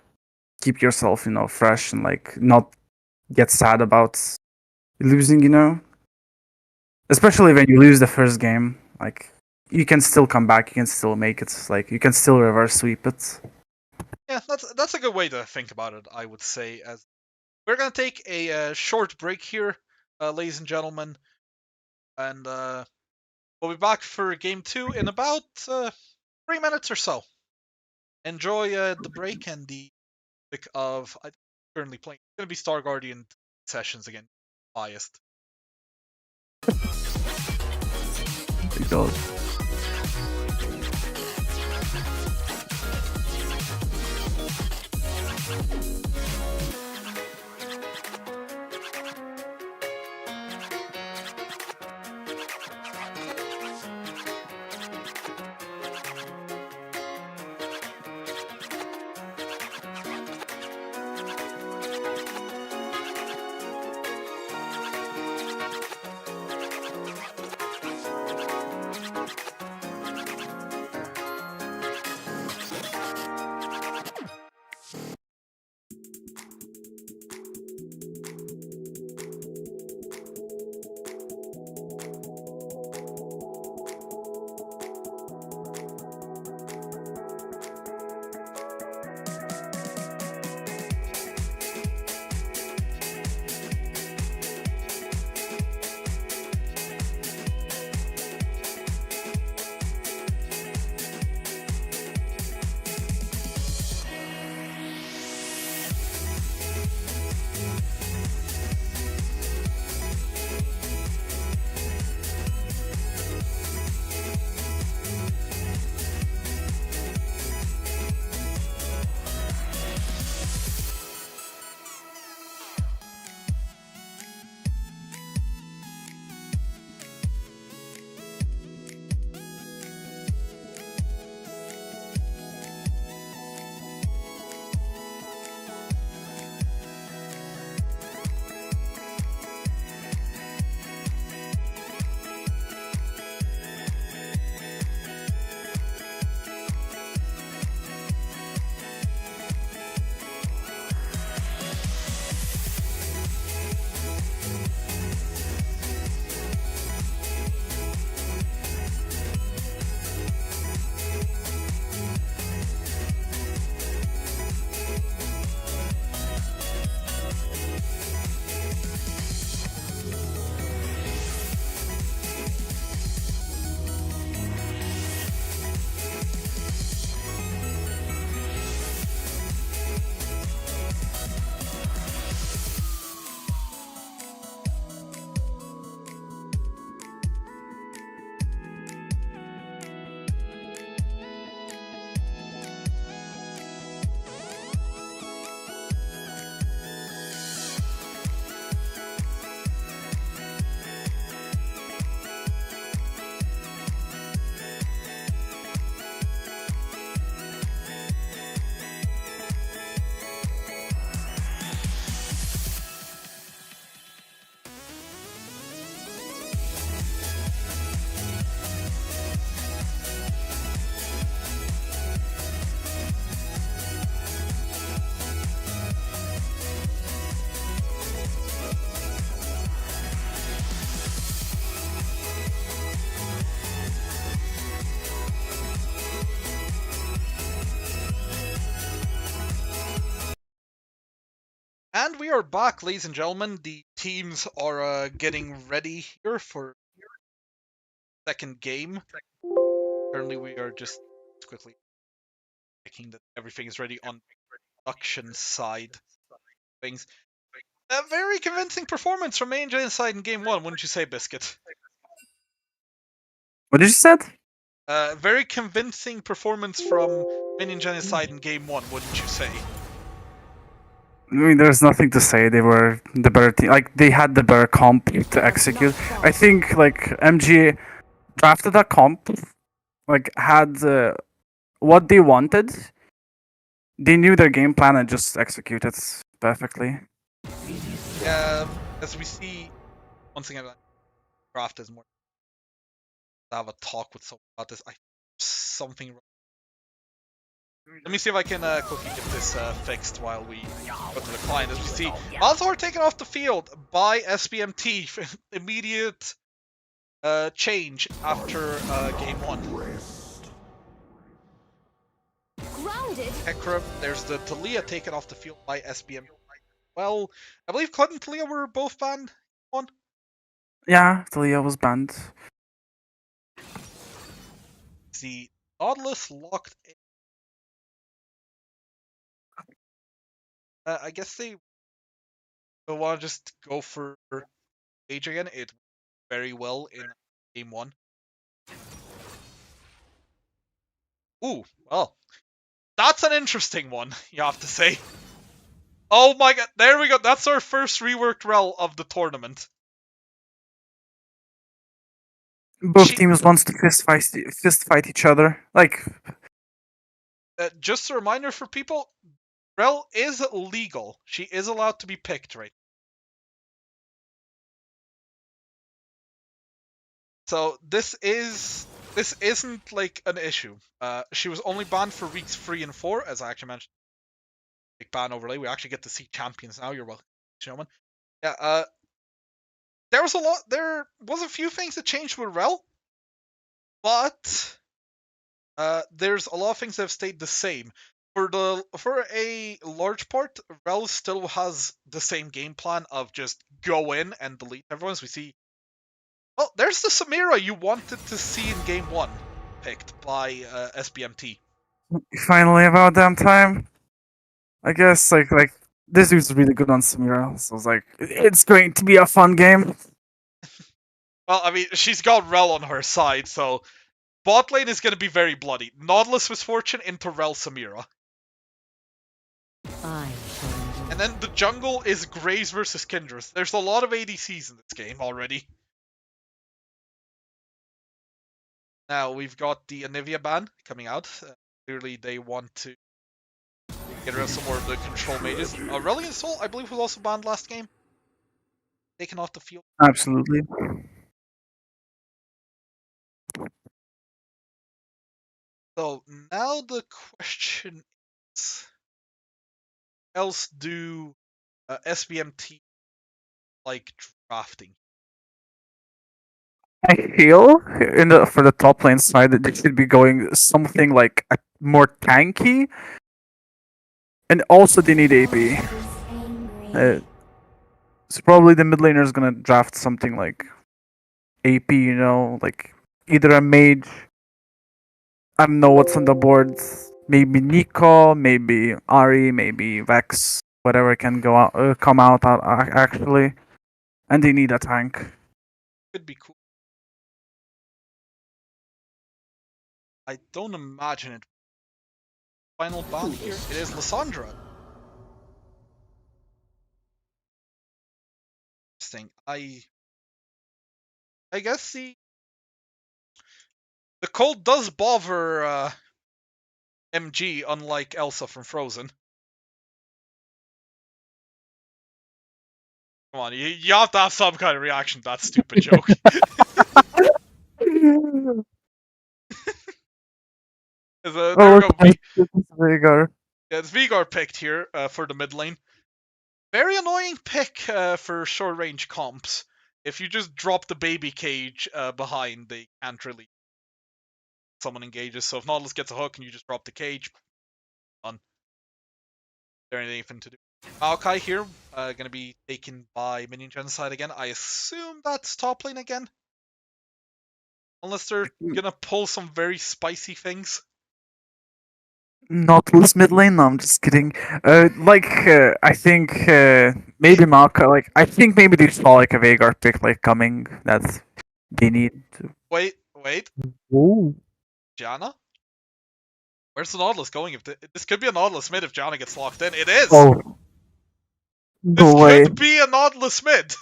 keep yourself, you know, fresh and, like, not get sad about losing, you know? Especially when you lose the first game, like, you can still come back, you can still make it, like, you can still reverse sweep it. Yeah, that's a good way to think about it, I would say. As we're gonna take a short break here, ladies and gentlemen, and we'll be back for game 2 in about 3 minutes or so. Enjoy the break and the pick of I'm currently playing. It's gonna be Star Guardian sessions again. Biased. It goes. And we are back, ladies and gentlemen. The teams are getting ready here for second game. Currently, we are just quickly checking that everything is ready on production side of things. A very convincing performance from Angel inside in game one, wouldn't you say, Biscuit? What did you said? Very convincing performance from Minion Genocide in game one, wouldn't you say? I mean, there's nothing to say. They were the better team. Like, they had the better comp to execute. I think, like, MG drafted a comp, like, had what they wanted. They knew their game plan and just executed perfectly. As we see, once again, draft is more. To have a talk with someone about this. Something wrong. Let me see if I can quickly get this fixed while we go to the client. As we see, Malzahar taken off the field by SBMT. Immediate change after game one. Grounded. Ekram, there's the Talia taken off the field by SBMT. Well, I believe Cloud and Talia were both banned. One. Yeah, Talia was banned. The Nautilus locked in. I guess they want to just go for Age again. It very well in game one. Ooh, well, that's an interesting one, you have to say. Oh my god, there we go. That's our first reworked rel of the tournament. Both teams wants to fist fight each other. Like, just a reminder for people, rel is legal. She is allowed to be picked, right? So this isn't like an issue. She was only banned for weeks 3 and 4, as I actually mentioned. Big ban overlay. We actually get to see champions now. You're welcome, gentlemen. Yeah. There was a few things that changed with rel, but there's a lot of things that have stayed the same. For a large part, rel still has the same game plan of just go in and delete everyone. As we see. Oh, there's the Samira you wanted to see in game one, picked by SBMT. finally about damn time. I guess like this dude's really good on Samira, so it's like it's going to be a fun game. Well, I mean, she's got rel on her side, so bot lane is going to be very bloody. Nautilus Misfortune into rel Samira. And then the jungle is Graves versus Kindreth. There's a lot of ADCs in this game already. Now, we've got the Anivia ban coming out. Clearly, they want to get rid of some more of the control mages. Aurelian Soul, I believe, was also banned last game. Taken off the field. Absolutely. So, now the question is, what else do SBMT like drafting? I feel for the top lane side that they should be going something like more tanky, and also they need AP. So probably the mid laner is gonna draft something like AP, like either a mage. I don't know what's on the board. Maybe Nico, maybe Ari, maybe Vex, whatever can go out, come out actually, and they need a tank. Could be cool. I don't imagine it. Final ban here. It is Lysandra. Interesting. I guess the cold does bother MG, unlike Elsa from Frozen. Come on, you have to have some kind of reaction to that stupid joke. There we go. Vigor. Yeah, it's Vigor picked here for the mid lane. Very annoying pick for short range comps. If you just drop the baby cage behind, they can't really. Someone engages. So if Nautilus gets a hook and you just drop the cage, none. There ain't anything to do. Maokai here, gonna be taken by Minion Genocide again. I assume that's top lane again. Unless they're gonna pull some very spicy things. Nautilus mid lane? No, I'm just kidding. I think maybe Malka. Like, I think maybe they saw like a Veigar pick like coming that they need to. Wait, Ooh. Janna? Where's the Nautilus going? If this could be a Nautilus mid if Janna gets locked in. It is! Oh, This no way! could be a Nautilus mid!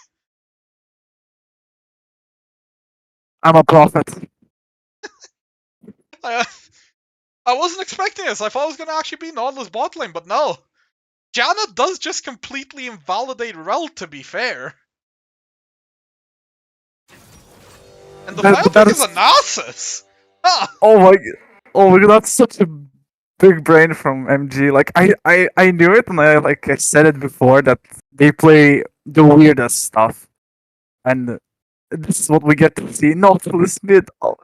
I'm a prophet. I wasn't expecting this. I thought it was gonna actually be Nautilus bot lane, but no. Janna does just completely invalidate Rel, to be fair. And the final pick is a Nasus! Huh. Oh my god, that's such a big brain from MG. Like I knew it and I said it before that they play the weirdest stuff. And this is what we get to see. Nautilus mid. Oh,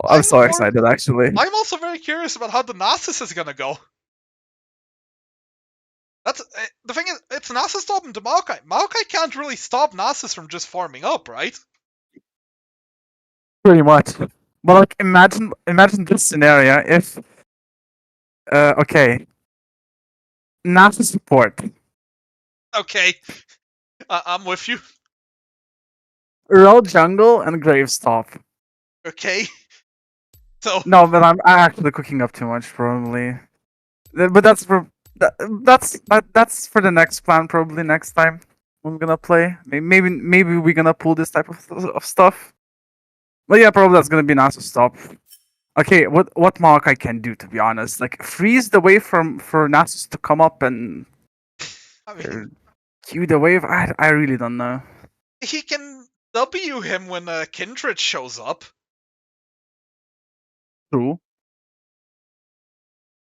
I'm so excited actually. I'm also very curious about how the Nasus is gonna go. That's the thing is, it's Nasus stopping to Maokai. Maokai can't really stop Nasus from just farming up, right? Pretty much. But like imagine this scenario if okay. Nasus support. Okay, I'm with you. Rel jungle and Graves top. Okay, so No, but I'm actually cooking up too much probably. But that's for that's for the next plan probably next time we're gonna play. Maybe we're gonna pull this type of stuff. But yeah, probably that's gonna be Nasus stop. Okay, what Maokai can do to be honest, like freeze the wave for Nasus to come up and I mean, cue the wave. I really don't know. he can W him when Kindred shows up. True.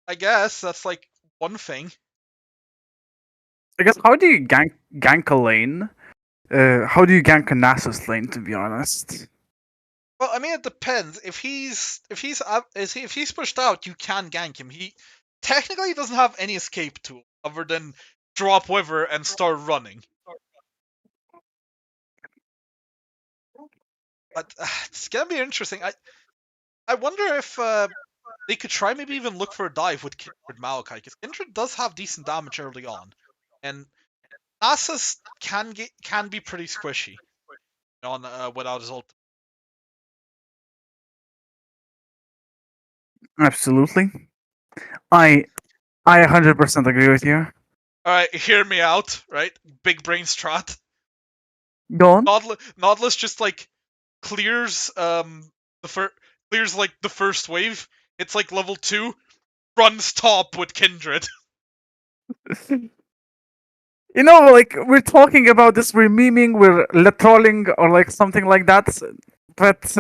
I guess that's like one thing. I guess how do you gank a lane? How do you gank a Nasus lane? To be honest. Well, I mean, it depends. If he's pushed out, you can gank him. He technically doesn't have any escape tool other than drop Wither and start running. But it's gonna be interesting. I wonder if they could try maybe even look for a dive with Maokai, because Kindred does have decent damage early on, and Nasus can be pretty squishy on without his ult. Absolutely. I 100% agree with you. Alright, hear me out, right? Big brain strat. Go on. Nautilus just like clears clears like the first wave. It's like level 2, runs top with Kindred. You know, like we're talking about this, we're memeing, we're trolling or like something like that, but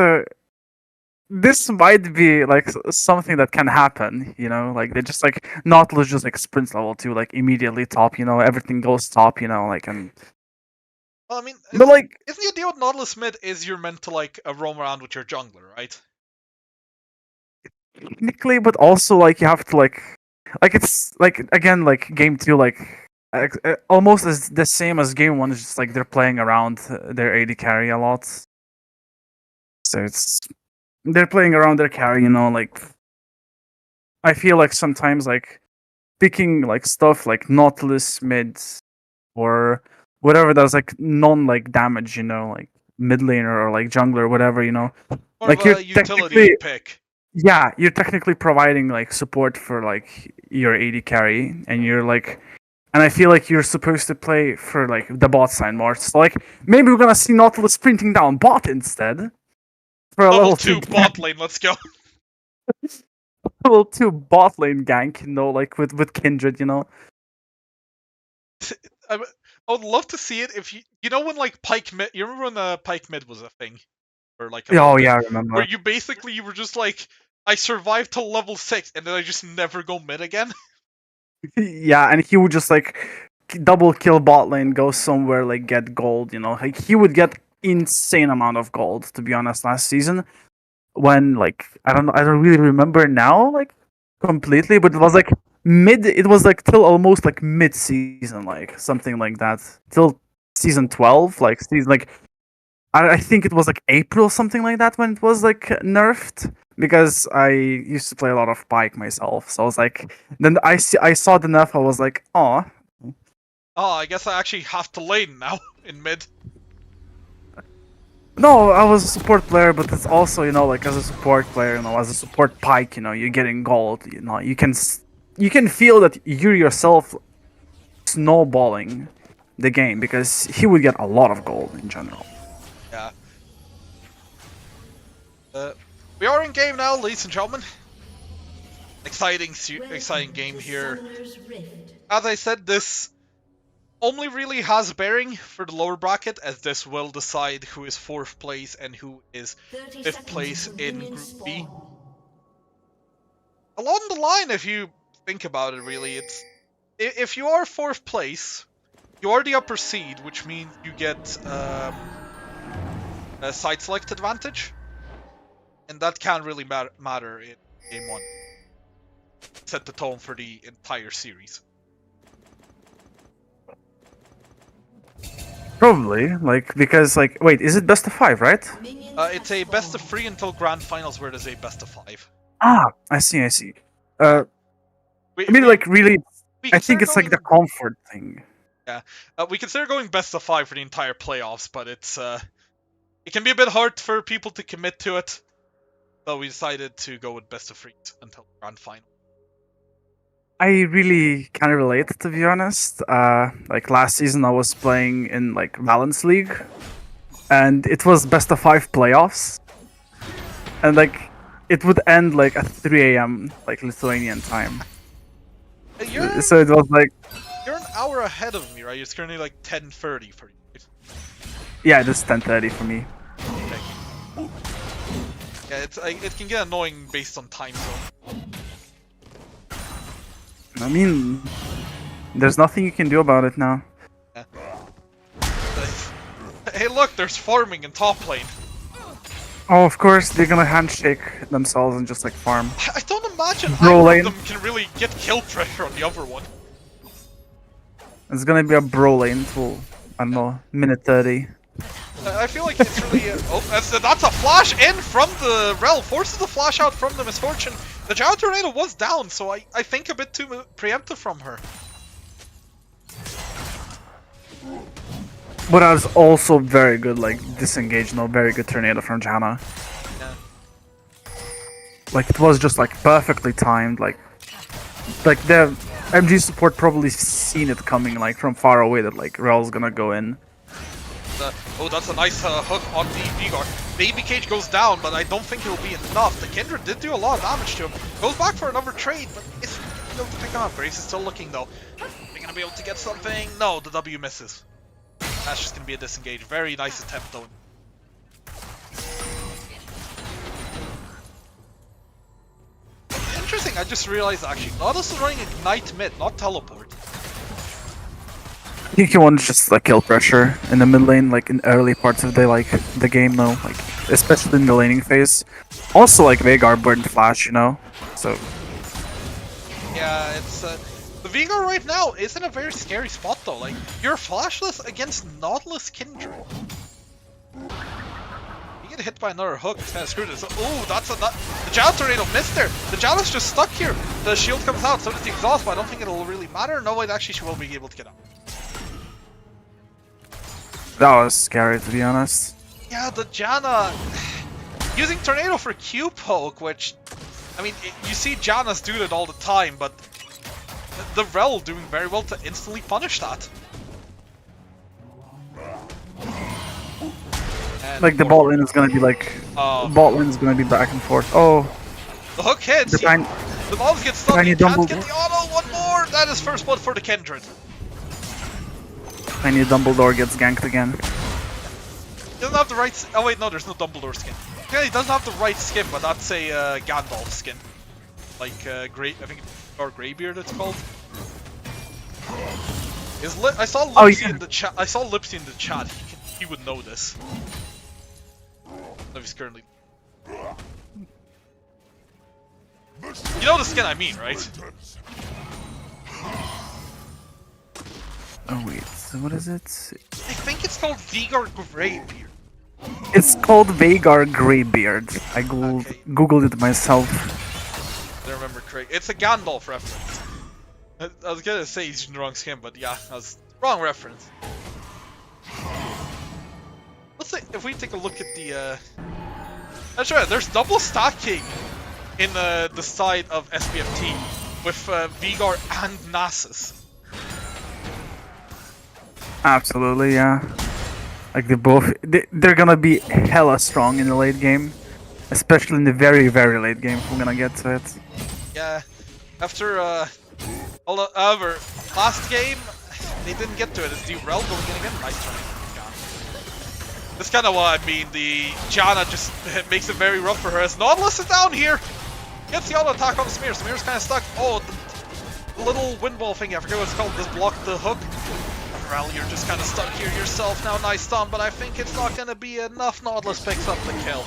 this might be like something that can happen. You know, like they just like Nautilus just like sprints level 2, like immediately top. You know, everything goes top. You know, like and. Well, I mean, But like, isn't the idea with Nautilus mid is you're meant to like roam around with your jungler, right? technically, but also like you have to like it's like again like game 2 like almost as the same as game 1. It's just like they're playing around their AD carry a lot. So it's they're playing around their carry, you know, like I feel like sometimes like picking like stuff like Nautilus mid or whatever that's like non like damage, you know, like mid laner or like jungler or whatever, you know. More Like of you're a utility pick. yeah, you're technically providing like support for like your AD carry, and you're like, and I feel like you're supposed to play for like the bot side more. So like maybe we're gonna see Nautilus sprinting down bot instead for a Level 2 bot lane, let's go. level 2 bot lane gank, you know, like with Kindred, you know. I would love to see it if you know when like Pike mid. You remember when the Pike mid was a thing, or like Oh yeah, I remember. where you were just like, I survived till level 6 and then I just never go mid again. Yeah, and he would just like double kill bot lane, go somewhere like get gold, you know. Like he would get insane amount of gold, to be honest, last season. When like I don't really remember now, like completely, but it was like it was like till almost like mid-season, like something like that, till season 12, like season like I think it was like April, something like that, when it was like nerfed. Because I used to play a lot of Pike myself, so I was like, then I saw the nerf, I was like, oh. Oh, I guess I actually have to lane now in mid. No, I was a support player, but it's also, you know, like as a support player, you know, as a support Pike, you know, you're getting gold, you know, you can feel that you yourself snowballing the game, because he would get a lot of gold in general. Yeah. We are in game now, ladies and gentlemen. Exciting game here. As I said, this only really has bearing for the lower bracket, as this will decide who is 4th place and who is 5th place in Group B. Along the line, if you think about it, really, it's if you are 4th place, you are the upper seed, which means you get a side select advantage, and that can't really matter in game 1. Set the tone for the entire series. Probably, like, because, like, wait, is it best of 5, right? It's a best of 3 until grand finals, where there's a best of 5. Ah, I see. I mean, like, really, I think it's like the comfort thing. Yeah, we consider going best of 5 for the entire playoffs, but it's it can be a bit hard for people to commit to it. So we decided to go with best of 3 until grand final. I really kind of relate, to be honest. Like last season, I was playing in like Valence League, and it was best of 5 playoffs, and like it would end like at 3 a.m. like Lithuanian time. So it was like you're an hour ahead of me, right? It's currently like 10:30 for you. Right? Yeah, it is 10:30 for me. Okay. Yeah, it can get annoying based on time zone. I mean, there's nothing you can do about it now. Yeah. Hey, look, there's farming in top lane. Oh, of course, they're gonna handshake themselves and just like farm. I don't imagine Bro either lane. of them can really get kill pressure on the other one. It's gonna be a bro lane till, I don't know, minute 30. I feel like it's really... that's a flash in from the Rel. Forces the flash out from the Misfortune. The Gyro Tornado was down, so I think a bit too preemptive from her. But I was also very good, like, disengage, no, very good Tornado from Janna. Yeah. Like, it was just, like, perfectly timed, like the MG support probably seen it coming, like, from far away that, like, Rel's gonna go in. Oh, that's a nice hook on the Vigor. Baby Cage goes down, but I don't think it'll be enough. The Kindred did do a lot of damage to him. Goes back for another trade, but it's able to pick him up. Grace is still looking, though. Are they gonna be able to get something? No, the W misses. That's just gonna be a disengage. Very nice attempt, though. Interesting, I just realized, actually, Nautilus is running Ignite mid, not Teleport. I think he wants just like kill pressure in the mid lane, like in early parts of the game though, like especially in the laning phase. Also like Veigar burned flash, you know. So yeah, it's the Veigar right now is in a very scary spot though. Like you're flashless against Nautilus Kindred. You get hit by another hook. Screw this. Oh, that's a the Gyro Tornado missed there. The Gyro's just stuck here. The shield comes out, so does the exhaust, but I don't think it'll really matter. No, it actually she will be able to get out. that was scary, to be honest. Yeah, the Janna using Tornado for Q poke, which I mean you see Jannas do that all the time, but the Rel doing very well to instantly punish that. And Like the bot lane is gonna be like bot lane is gonna be back and forth. Oh, the hook hits. The mobs get stuck. You can't get the auto. One more. That is first blood for the Kindred. Tiny Dumbledore gets ganked again. He doesn't have the right. Oh wait, no, there's no Dumbledore skin. Yeah, he doesn't have the right skin, but that's a Gandalf skin, like Grey. I think, or Greybeard. It's called. I saw Lipsy in the chat. I saw Lipsy in the chat. He would know this. No, he's currently. You know the skin I mean, right? Oh wait, what is it? I think it's called Vigor Greybeard. It's called Vagar Greybeard. I Okay. googled it myself. I don't remember correct. It's a Gandalf reference. I was gonna say he's in the wrong skin, but yeah, that was wrong reference. Let's say if we take a look at the. That's right. There's double stacking in the side of SBMT with Vigor and Nasus. Absolutely, yeah. Like they're gonna be hella strong in the late game, especially in the very late game. If we're gonna get to it. Yeah. After however, last game they didn't get to it. It's the Rel going in again. Nice turn. That's kind of what I mean. The Janna just makes it very rough for her. As Nautilus is down here, gets the auto attack on Samir. Samir's kind of stuck. Oh, the little wind ball thing. I forget what it's called. Just blocked the hook. Rel, you're just kind of stuck here yourself now. Nice stun, but I think it's not going to be enough. Nautilus picks up the kill.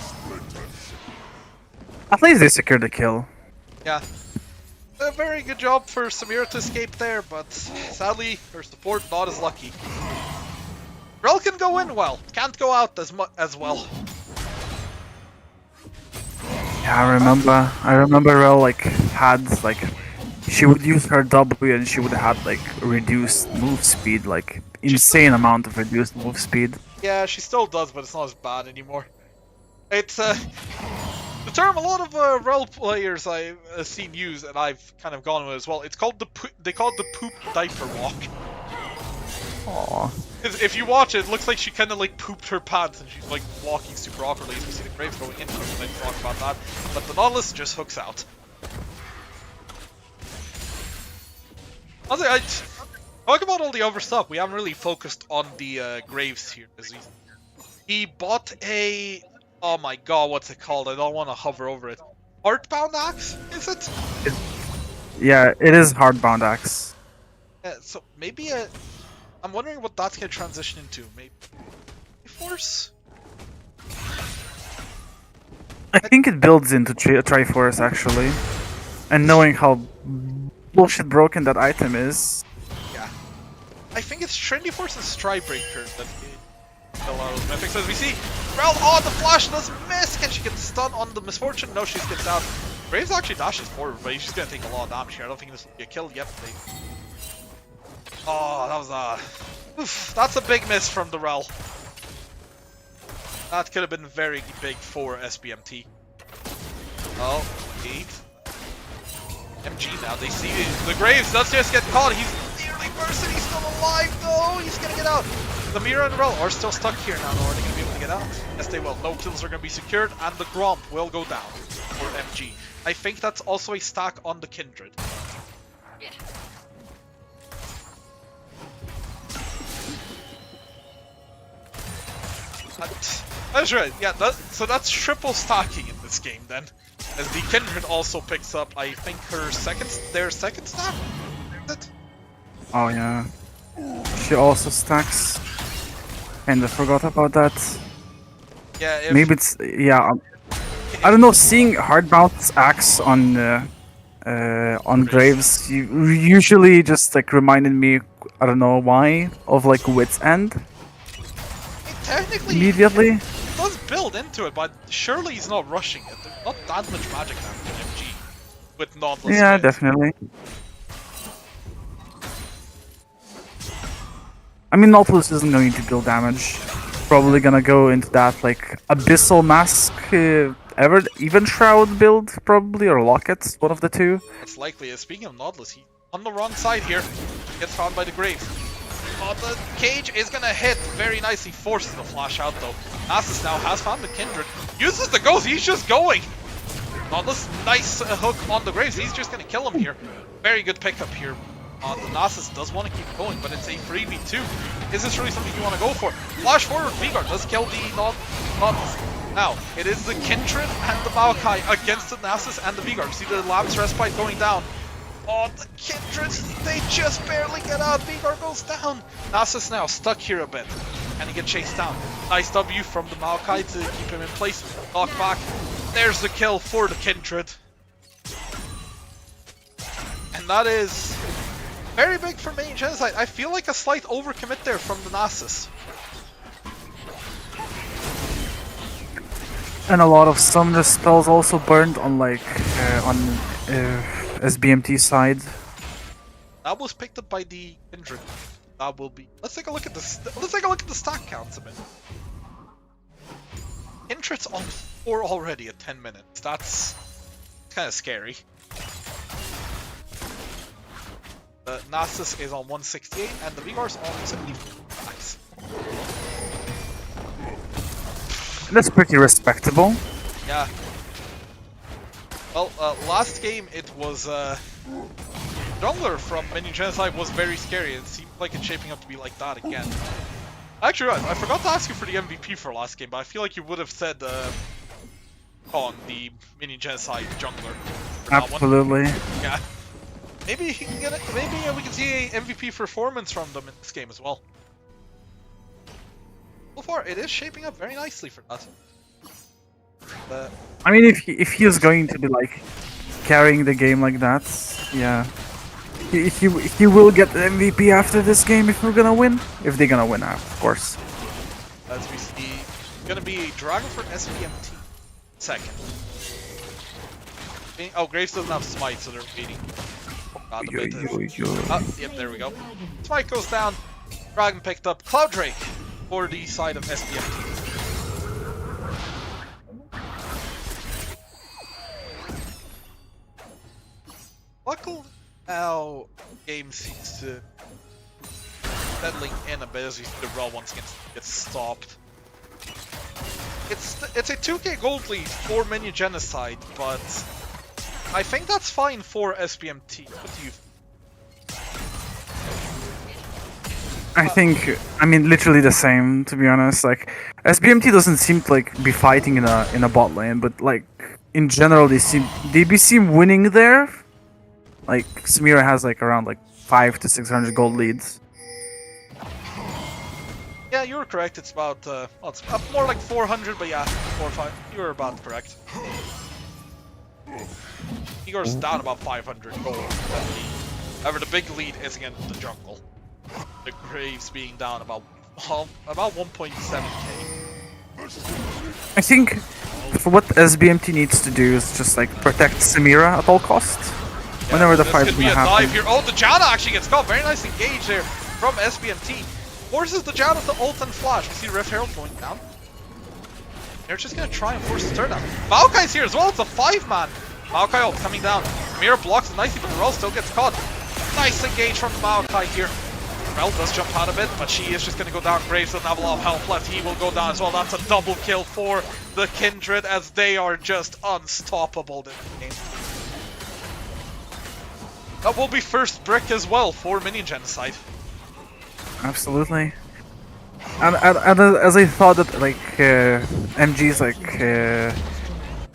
At least they secured the kill. Yeah. A very good job for Samir to escape there, but sadly, her support not as lucky. Rel can go in well, can't go out as well. Yeah, I remember Rel like had like she would use her W and she would have like reduced move speed, like insane amount of reduced move speed. Yeah, she still does, but it's not as bad anymore. It's the term a lot of Rel players I've seen use, and I've kind of gone with as well. It's called they call it the poop diaper walk. Aww. Because if you watch it, it looks like she kind of like pooped her pants and she's like walking super awkwardly. As we see the Graves going into it, and I talk about that. But the Nautilus just hooks out. I talk about all the other stuff. We haven't really focused on the Graves here. He bought a, oh my god, what's it called? I don't want to hover over it. Heartbound axe, is it? Yeah, it is hardbound axe. So maybe a. I'm wondering what that's gonna transition into. Maybe Force. I think it builds into Triforce actually, and knowing how bullshit broken that item is. Yeah, I think it's Trendy Force and Strybreaker that kill all those mythics. As we see, Rel, oh, the flash does miss. Can she get stun on the Misfortune? No, she gets out. Graves actually dashes forward, but she's gonna take a lot of damage here. I don't think this will get killed yet. Oh, that was oof, that's a big miss from the Rel. That could have been very big for SBMT. Oh, 8. MG now, they see the Graves does just get caught. He's nearly bursting, he's still alive though. He's gonna get out. The Mira and Rel are still stuck here now. Are they gonna be able to get out? Yes, they will. No kills are gonna be secured, and the Gromp will go down for MG. I think that's also a stack on the Kindred. That's right, yeah, so that's triple stacking in this game then. As the Kindred also picks up, I think their second stack? Is it? Oh yeah. She also stacks. And I forgot about that. Yeah, Maybe it's, yeah. I don't know, seeing hardbound axe on Graves usually just like reminded me, I don't know why, of like Wit's End. Technically, immediately. It does build into it, but surely he's not rushing it. There's not that much magic damage in MG with Nautilus. Yeah, definitely. I mean, Nautilus isn't going to deal damage. Probably gonna go into that like Abyssal Mask, even Shroud build, probably, or Locket, one of the two. It's likely. Speaking of Nautilus, he's on the wrong side here. Gets found by the Graves. Oh, the cage is gonna hit very nicely. Forces the flash out though. Nasus now has found the Kindred. Uses the ghost. He's just going. Nautilus, nice hook on the Graves. He's just gonna kill him here. Very good pickup here. The Nasus does want to keep going, but it's a 3v2. Is this really something you want to go for? Flash forward. Vigor does kill the Nautilus. Now, it is the Kindred and the Maokai against the Nasus and the Vigor. See the Lamb's Respite going down. Oh, the Kindred, they just barely get out. Vigor goes down. Nasus now stuck here a bit. And he gets chased down. Nice W from the Maokai to keep him in place. Knock back. There's the kill for the Kindred. And that is Very big for main genocide. I feel like a slight overcommit there from the Nasus. And a lot of summoner spells also burned on like on SBMT side. That was picked up by the Kindred. That will be. Let's take a look at this. Let's take a look at the stack counts a minute. Kindred's on 4 already at 10 minutes. That's kind of scary. The Nasus is on 168 and the Vigor's on 74. Nice. That's pretty respectable. Yeah. Well, last game it was Jungler from Minion Genocide was very scary. It seemed like it's shaping up to be like that again. Actually, I forgot to ask you for the MVP for last game, but I feel like you would have said on the Minion Genocide Jungler. Absolutely. Yeah. Maybe he can get it. Maybe we can see a MVP performance from them in this game as well. So far, it is shaping up very nicely for that. I mean, if he is going to be like carrying the game like that, yeah, he will get the MVP after this game if we're gonna win. If they're gonna win, of course. As we see, it's gonna be Dragon for SBMT second. Oh, Graves doesn't have Smite, so they're waiting. Yep, there we go. Smite goes down. Dragon picked up Cloud Drake for the side of SBMT. Luckily, now game seems to settling in a bit as we see the Rel once again gets stopped. It's a 2k gold lead for Minion Genocide, but I think that's fine for SBMT. What do you think? I mean, literally the same, to be honest. Like, SBMT doesn't seem to like be fighting in a bot lane, but like in general, they seem winning there. Like, Samira has like around like 500 to 600 gold leads. Yeah, you were correct. It's about well, it's more like 400, but yeah, 4 or 5. You were about correct. Igor's down about 500 gold. However, the big lead is again the jungle. The Graves being down about 1.7k. I think for what SBMT needs to do is just like protect Samira at all costs. Yeah, whenever the this fight's could be gonna a happen. dive here. Oh, the Janna actually gets caught. Very nice engage there from SBMT. Forces the Janna to ult and flash. We see Rift Herald going down. They're just gonna try and force the turn down. Maokai's here as well. It's a 5-man. Maokai ult coming down. Samira blocks it nicely, but Rel still gets caught. Nice engage from the Maokai here. Rel does jump out a bit, but she is just gonna go down. Graves doesn't have a lot of health left. He will go down as well. That's a double kill for the Kindred as they are just unstoppable this game. That will be first brick as well for Minion Genocide. Absolutely. And as I thought that like MG's like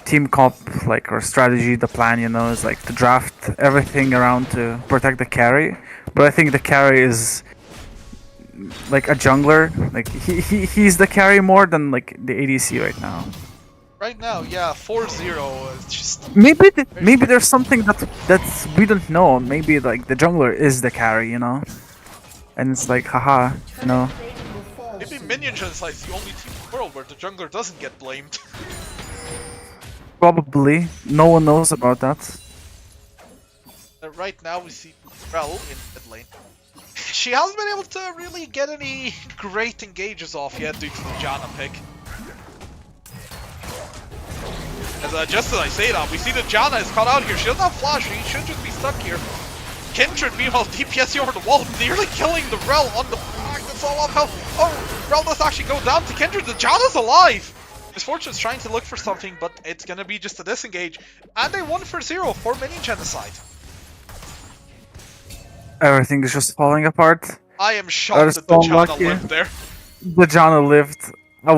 team comp like or strategy, the plan, you know, is like to draft everything around to protect the carry. But I think the carry is like a jungler. Like he's the carry more than like the ADC right now. Right now, yeah, 4-0 is just... Maybe there's something that's we don't know. Maybe like the jungler is the carry, you know? And it's like, haha, you know? Maybe Minion Genocide is the only team in the world where the jungler doesn't get blamed. Probably. No one knows about that. Right now we see Rel in mid lane. She hasn't been able to really get any great engages off yet due to the Janna pick. Just as I say that, we see that Janna is caught out here. She doesn't have flash, she should just be stuck here. Kindred, meanwhile, DPS over the wall, nearly killing the Rel on the back. That's all off health. Oh, Rel does actually go down to Kindred. The Janna's alive! Misfortune's trying to look for something, but it's gonna be just a disengage. And a 1-for-0 for Minion Genocide. Everything is just falling apart. I am shocked that the Janna lived there. The Janna lived. I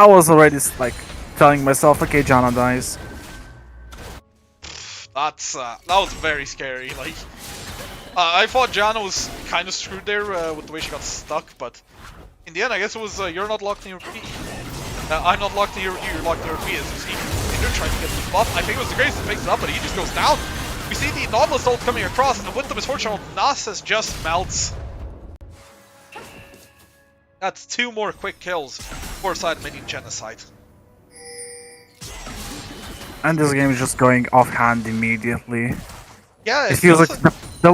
was already like telling myself, okay, Janna dies. That was very scary. Like, I thought Janna was kind of screwed there with the way she got stuck, but in the end, I guess it was you're not locked in your P. I'm not locked in your you're locked in your P. As you see, they're trying to get the buff. I think it was the Graves that picks it up, but he just goes down. We see the Nautilus ult coming across, and with the misfortune, Nasus just melts. That's 2 more quick kills for side minion genocide. And this game is just going offhand immediately. Yeah, It feels like the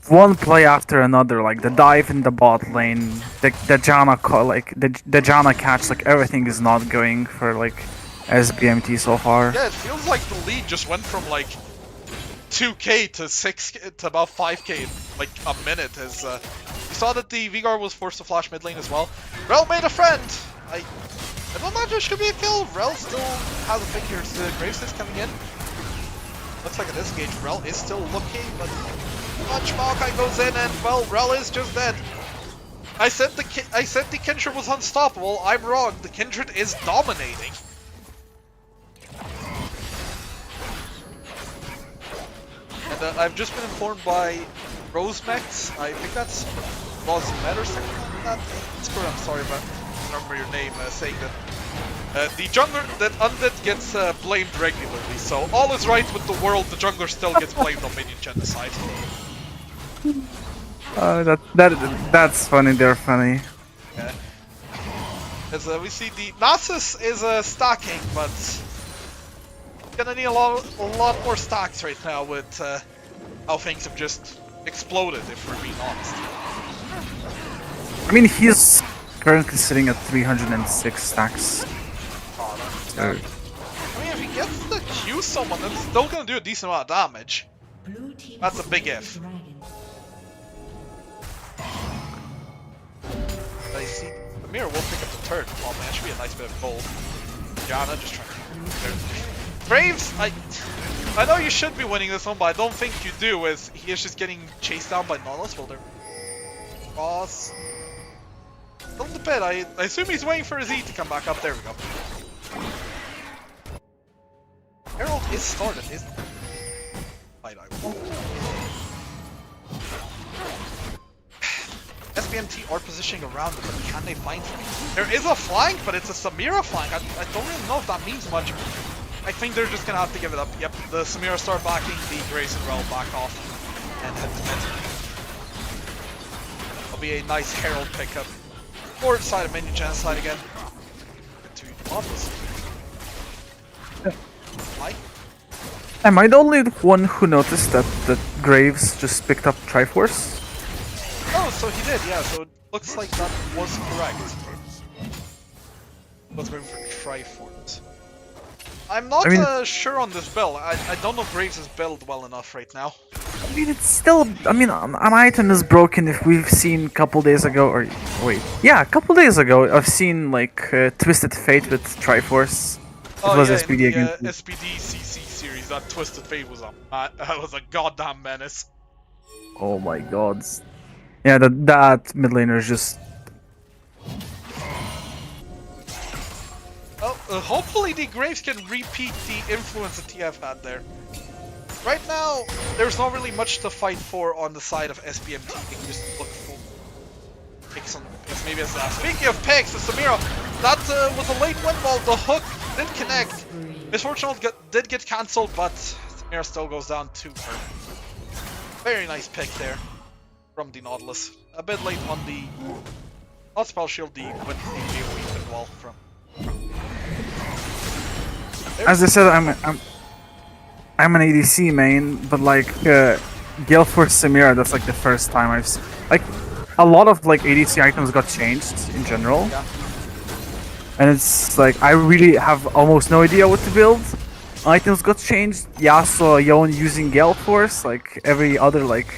one play after another, like the dive in the bot lane, the Janna the Janna catch, like everything is not going for like SBMT so far. Yeah, it feels like the lead just went from like 2k to 6k to about 5k in like a minute. As we saw that the Vigor was forced to flash mid lane as well. Rel made a friend. I don't imagine it should be a kill. Rel still has a pick here. Graves is coming in. Looks like at this stage Rel is still looking, but much Maokai goes in, and well, Rel is just dead. I said the Kindred was unstoppable. I'm wrong. The Kindred is dominating. And I've just been informed by Rosemex, I think that's Rosmet or something like that. I'm sorry if I don't remember your name, saying that the jungler, that Undead gets blamed regularly, so all is right with the world, the jungler still gets blamed on minion genocide. That's funny, they're funny. Yeah. As we see the Nasus is stacking, but gonna need a lot more stacks right now with how things have just exploded, if we're being honest. I mean, he's currently sitting at 306 stacks. I mean, if he gets the Q summon, it's still gonna do a decent amount of damage. That's a big if. I see the mirror will pick up the turret. Oh man, should be a nice bit of gold. Janna just trying to... Graves, I know you should be winning this one, but I don't think you do, as he is just getting chased down by Nautilus. Well, they're... Boss... Don't the pit, I assume he's waiting for his E to come back up. There we go. Herald is started, isn't it? SBMT are positioning around it, but can they find him? There is a flank, but it's a Samira flank. I don't really know if that means much. I think they're just gonna have to give it up. Yep, the Samira start backing, the Grace and Rel back off and head to mid. That'll be a nice Herald pickup. Forward side of minion genocide again. To Nautilus. Mike? Am I the only one who noticed that Graves just picked up Triforce? Oh, so he did, yeah, so it looks like that was correct. Was going for Triforce. I'm not sure on this build. I don't know Graves' build well enough right now. I mean, it's still... I mean, an item is broken if we've seen a couple days ago, or... Wait. Yeah, a couple days ago, I've seen, like, Twisted Fate with Triforce. Oh, it was yeah, SPD in the against... SPD CC series, that Twisted Fate was a goddamn menace. Oh my god. Yeah, that mid laner is just... Well, hopefully the Graves can repeat the influence that TF had there. Right now, there's not really much to fight for on the side of SBMT. They can just look for picks on picks. Maybe as speaking of picks, the Samira, that was a late win ball. The hook didn't connect. Misfortune did get cancelled, but Samira still goes down to her. Very nice pick there from the Nautilus. A bit late on the not spell shield, the but the AoE win wall from. As I said, I'm an ADC main, but like Gale Force Samira, that's like the first time I've seen. Like a lot of like ADC items got changed in general, Yeah. and it's like I really have almost no idea what to build. Items got changed. Yasuo, Yone using Gale Force, like every other like.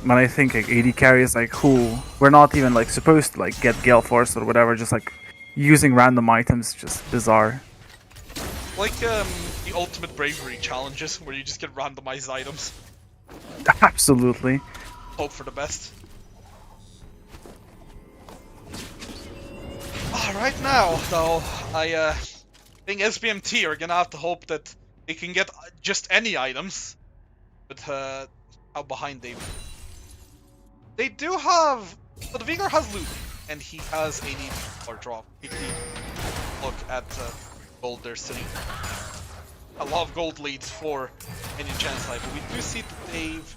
When I think like AD carries like who we're not even like supposed to like get Gale Force or whatever, just like using random items, just bizarre. Like the ultimate bravery challenges where you just get randomized items. Absolutely. Hope for the best. Right now, though, I think SBMT are gonna have to hope that they can get just any items with how behind they do have. So the Vigor has loot, and he has a need or drop. Look at gold they're sitting. a lot of gold leads for Minion Genocide, but we do see that they've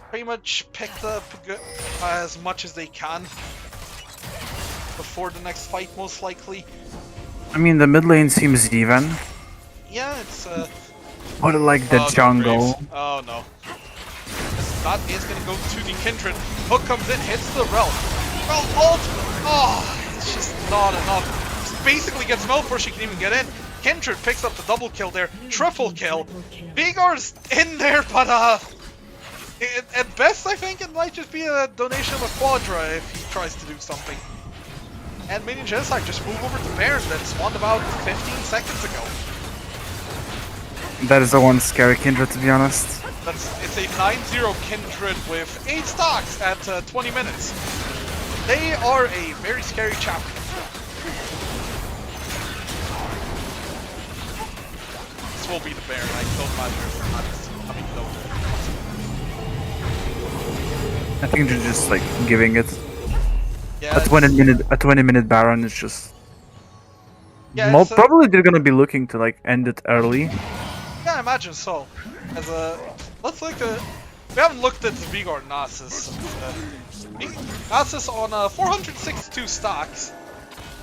pretty much picked up as much as they can before the next fight, most likely. I mean, the mid lane seems even. Yeah, it's But like the no, jungle. Graves. Oh no. That is gonna go to the Kindred. Hook comes in, hits the Rel. Rel ult! Oh, it's just not enough. Just basically gets no before she can even get in. Kindred picks up the double kill there. Triple kill. Vigor's in there, but at best I think it might just be a donation of a Quadra if he tries to do something. And Minion Genocide just move over to Baron that spawned about 15 seconds ago. That is the one scary Kindred, to be honest. It's a 9-0 Kindred with 8 stocks at 20 minutes. They are a very scary champion. This will be the Baron. I don't imagine if they're not coming low. I think they're just like giving it. Yeah, A 20-minute Baron is just. yeah, Probably they're gonna be looking to like end it early. yeah, I imagine so. As a let's look at. We haven't looked at Vigor Nasus. Nasus on 462 stocks.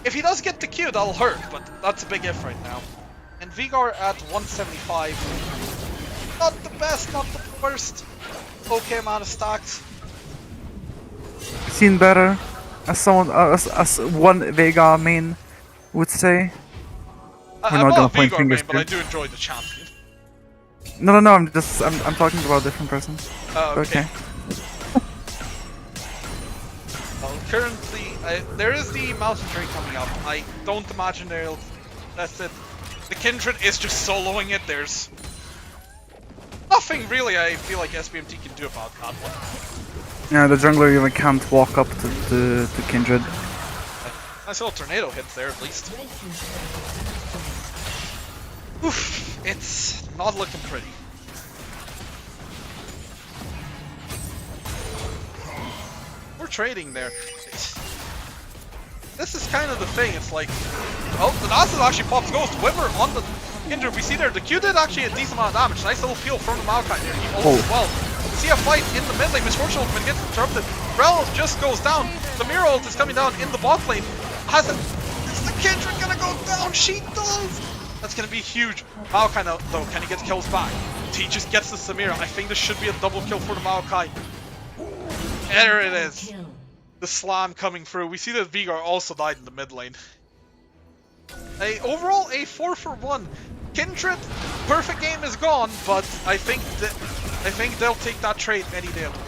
If he does get the Q, that'll hurt, but that's a big if right now. And Vigor at 175. Not the best, not the worst. Okay amount of stocks. Seen better, as someone as one Vega main would say. I'm not a Vigor main, but I do enjoy the champion. No, I'm talking about a different person. Okay. Well, currently, there is the Mountain Trade coming up. I don't imagine they'll test it. The Kindred is just soloing it. There's nothing really I feel like SBMT can do about that one. Yeah, the jungler even can't walk up to Kindred. Nice little tornado hits there at least. Oof, it's not looking pretty. We're trading there. This is kind of the thing, it's like, oh, the Nasus actually pops Ghost Whimmer on the Kindred. We see there, the Q did actually a decent amount of damage. Nice little peel from the Maokai there. He ults as well. We see a fight in the mid lane. Misfortune ultimate gets interrupted. Rel just goes down. The Mirror ult is coming down in the bot lane. Is the Kindred gonna go down? She does! That's gonna be huge. Maokai though, can he get kills back? He just gets the Samira. I think this should be a double kill for the Maokai. There it is. The slam coming through. We see that Vigor also died in the mid lane. Overall, a 4-for-1. Kindred, perfect game is gone, but I think they'll take that trade any day of the week.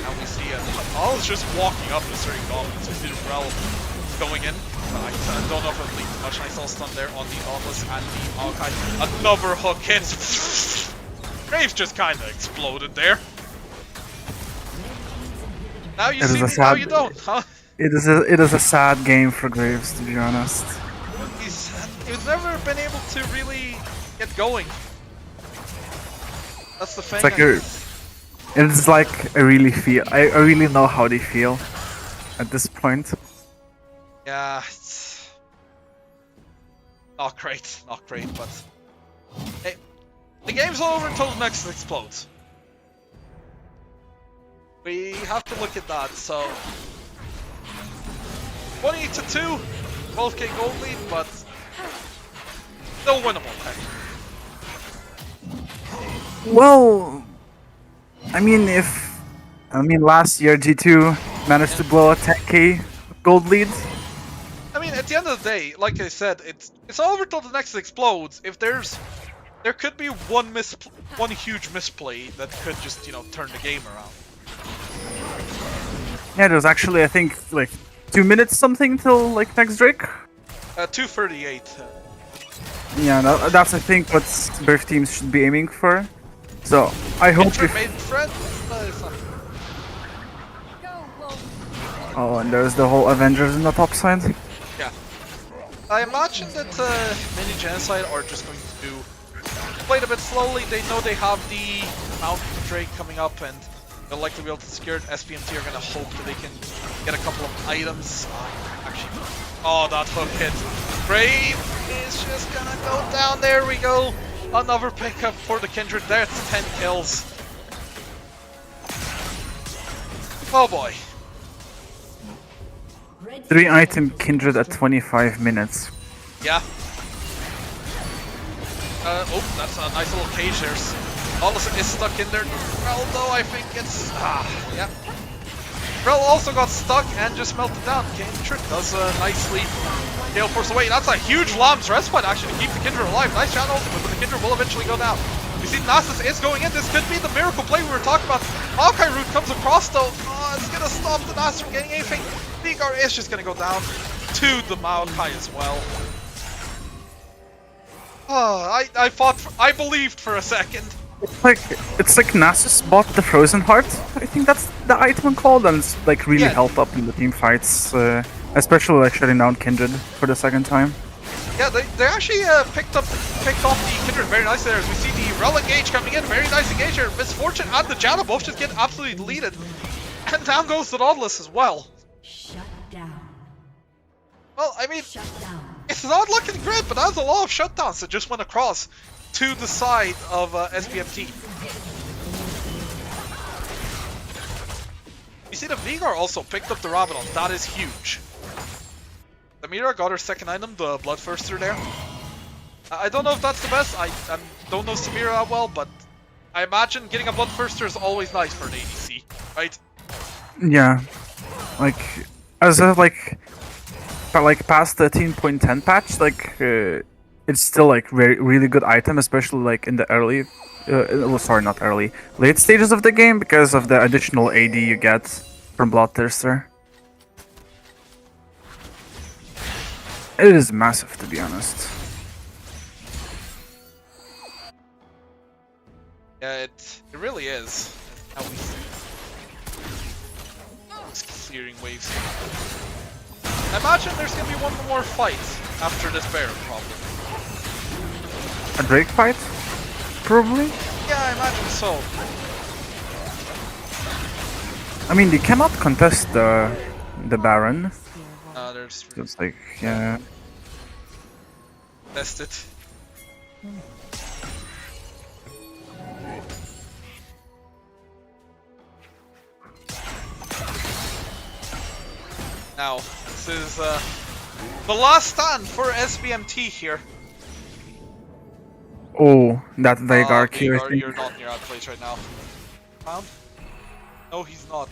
Now we see Al's just walking up the certain dominance. We see the Rel going in. I don't know if it'll lead to much. Nice little stun there on the Nautilus and the Maokai. Another hook hits. Graves just kind of exploded there. Now you see me, now you don't, huh? It is a sad game for Graves, to be honest. He's never been able to really get going. That's the thing. It's like it's like I really know how they feel at this point. Yeah, it's not great, but hey, the game's over until the Nexus explodes. We have to look at that, so 20-2, 12k gold lead, but still winnable. Well, I mean, last year G2 managed to blow a 10k gold lead. I mean, at the end of the day, like I said, it's over till the Nexus explodes. If there could be one huge misplay that could just, turn the game around. Yeah, there was actually, I think, like 2 minutes something till like next Drake. 2:38. Yeah, that's I think what both teams should be aiming for. So I hope. Made friends. Oh, and there's the whole Avengers in the top side. Yeah. I imagine that Minion Genocide are just going to play it a bit slowly. They know they have the Mountain Drake coming up, and they'll likely be able to secure it. SBMT are going to hope that they can get a couple of items. Actually, oh, that hook hit. Brave is just going to go down. There we go. Another pickup for the Kindred. That's 10 kills. Oh boy. 3-item Kindred at 25 minutes. Yeah. Oh, that's a nice little cage there. Allison is stuck in there. Rel, though, I think it's... yeah. Rel also got stuck and just melted down. Kindred does nicely Gale Force away. That's a huge Lamb's respawn, actually, to keep the Kindred alive. Nice channel ultimate, but the Kindred will eventually go down. We see Nasus is going in. This could be the miracle play we were talking about. Maokai route comes across, though. Oh, it's going to stop the Nasus from getting anything. Vigar is just going to go down to the Maokai as well. Oh, I believed for a second. It's like Nasus bought the Frozen Heart. I think that's the item called, and it's like really helped up in the team fights, especially like shutting down Kindred for the second time. Yeah, they actually picked off the Kindred very nicely there. As we see the Rel engage coming in, very nice engage here. Misfortune and the Janna both just get absolutely deleted, and down goes the Nautilus as well. Shut down. Well, I mean, Shut down. it's not looking great, but that's a lot of shutdowns that just went across to the side of SBMT. You see the Vigar also picked up the Rabadon. That is huge. The Mira got her second item, the Bloodthirster there. I don't know if that's the best. I don't know Samira that well, but I imagine getting a Bloodthirster is always nice for an ADC, right? Yeah, like as of like past the 13.10 patch, like it's still like really good item, especially like in the early, well, sorry, not early, late stages of the game because of the additional AD you get from Bloodthirster. It is massive, to be honest. Yeah, it really is. How we see just clearing waves. I imagine there's gonna be one more fight after this Baron, probably. A Drake fight? Probably? Yeah, I imagine so. I mean, they cannot contest the Baron. There's It's like, yeah. test it. Now, this is the last stand for SBMT here. Oh, that Veigar Q, I Veigar, think. you're not in your place right now. Found? No, he's not.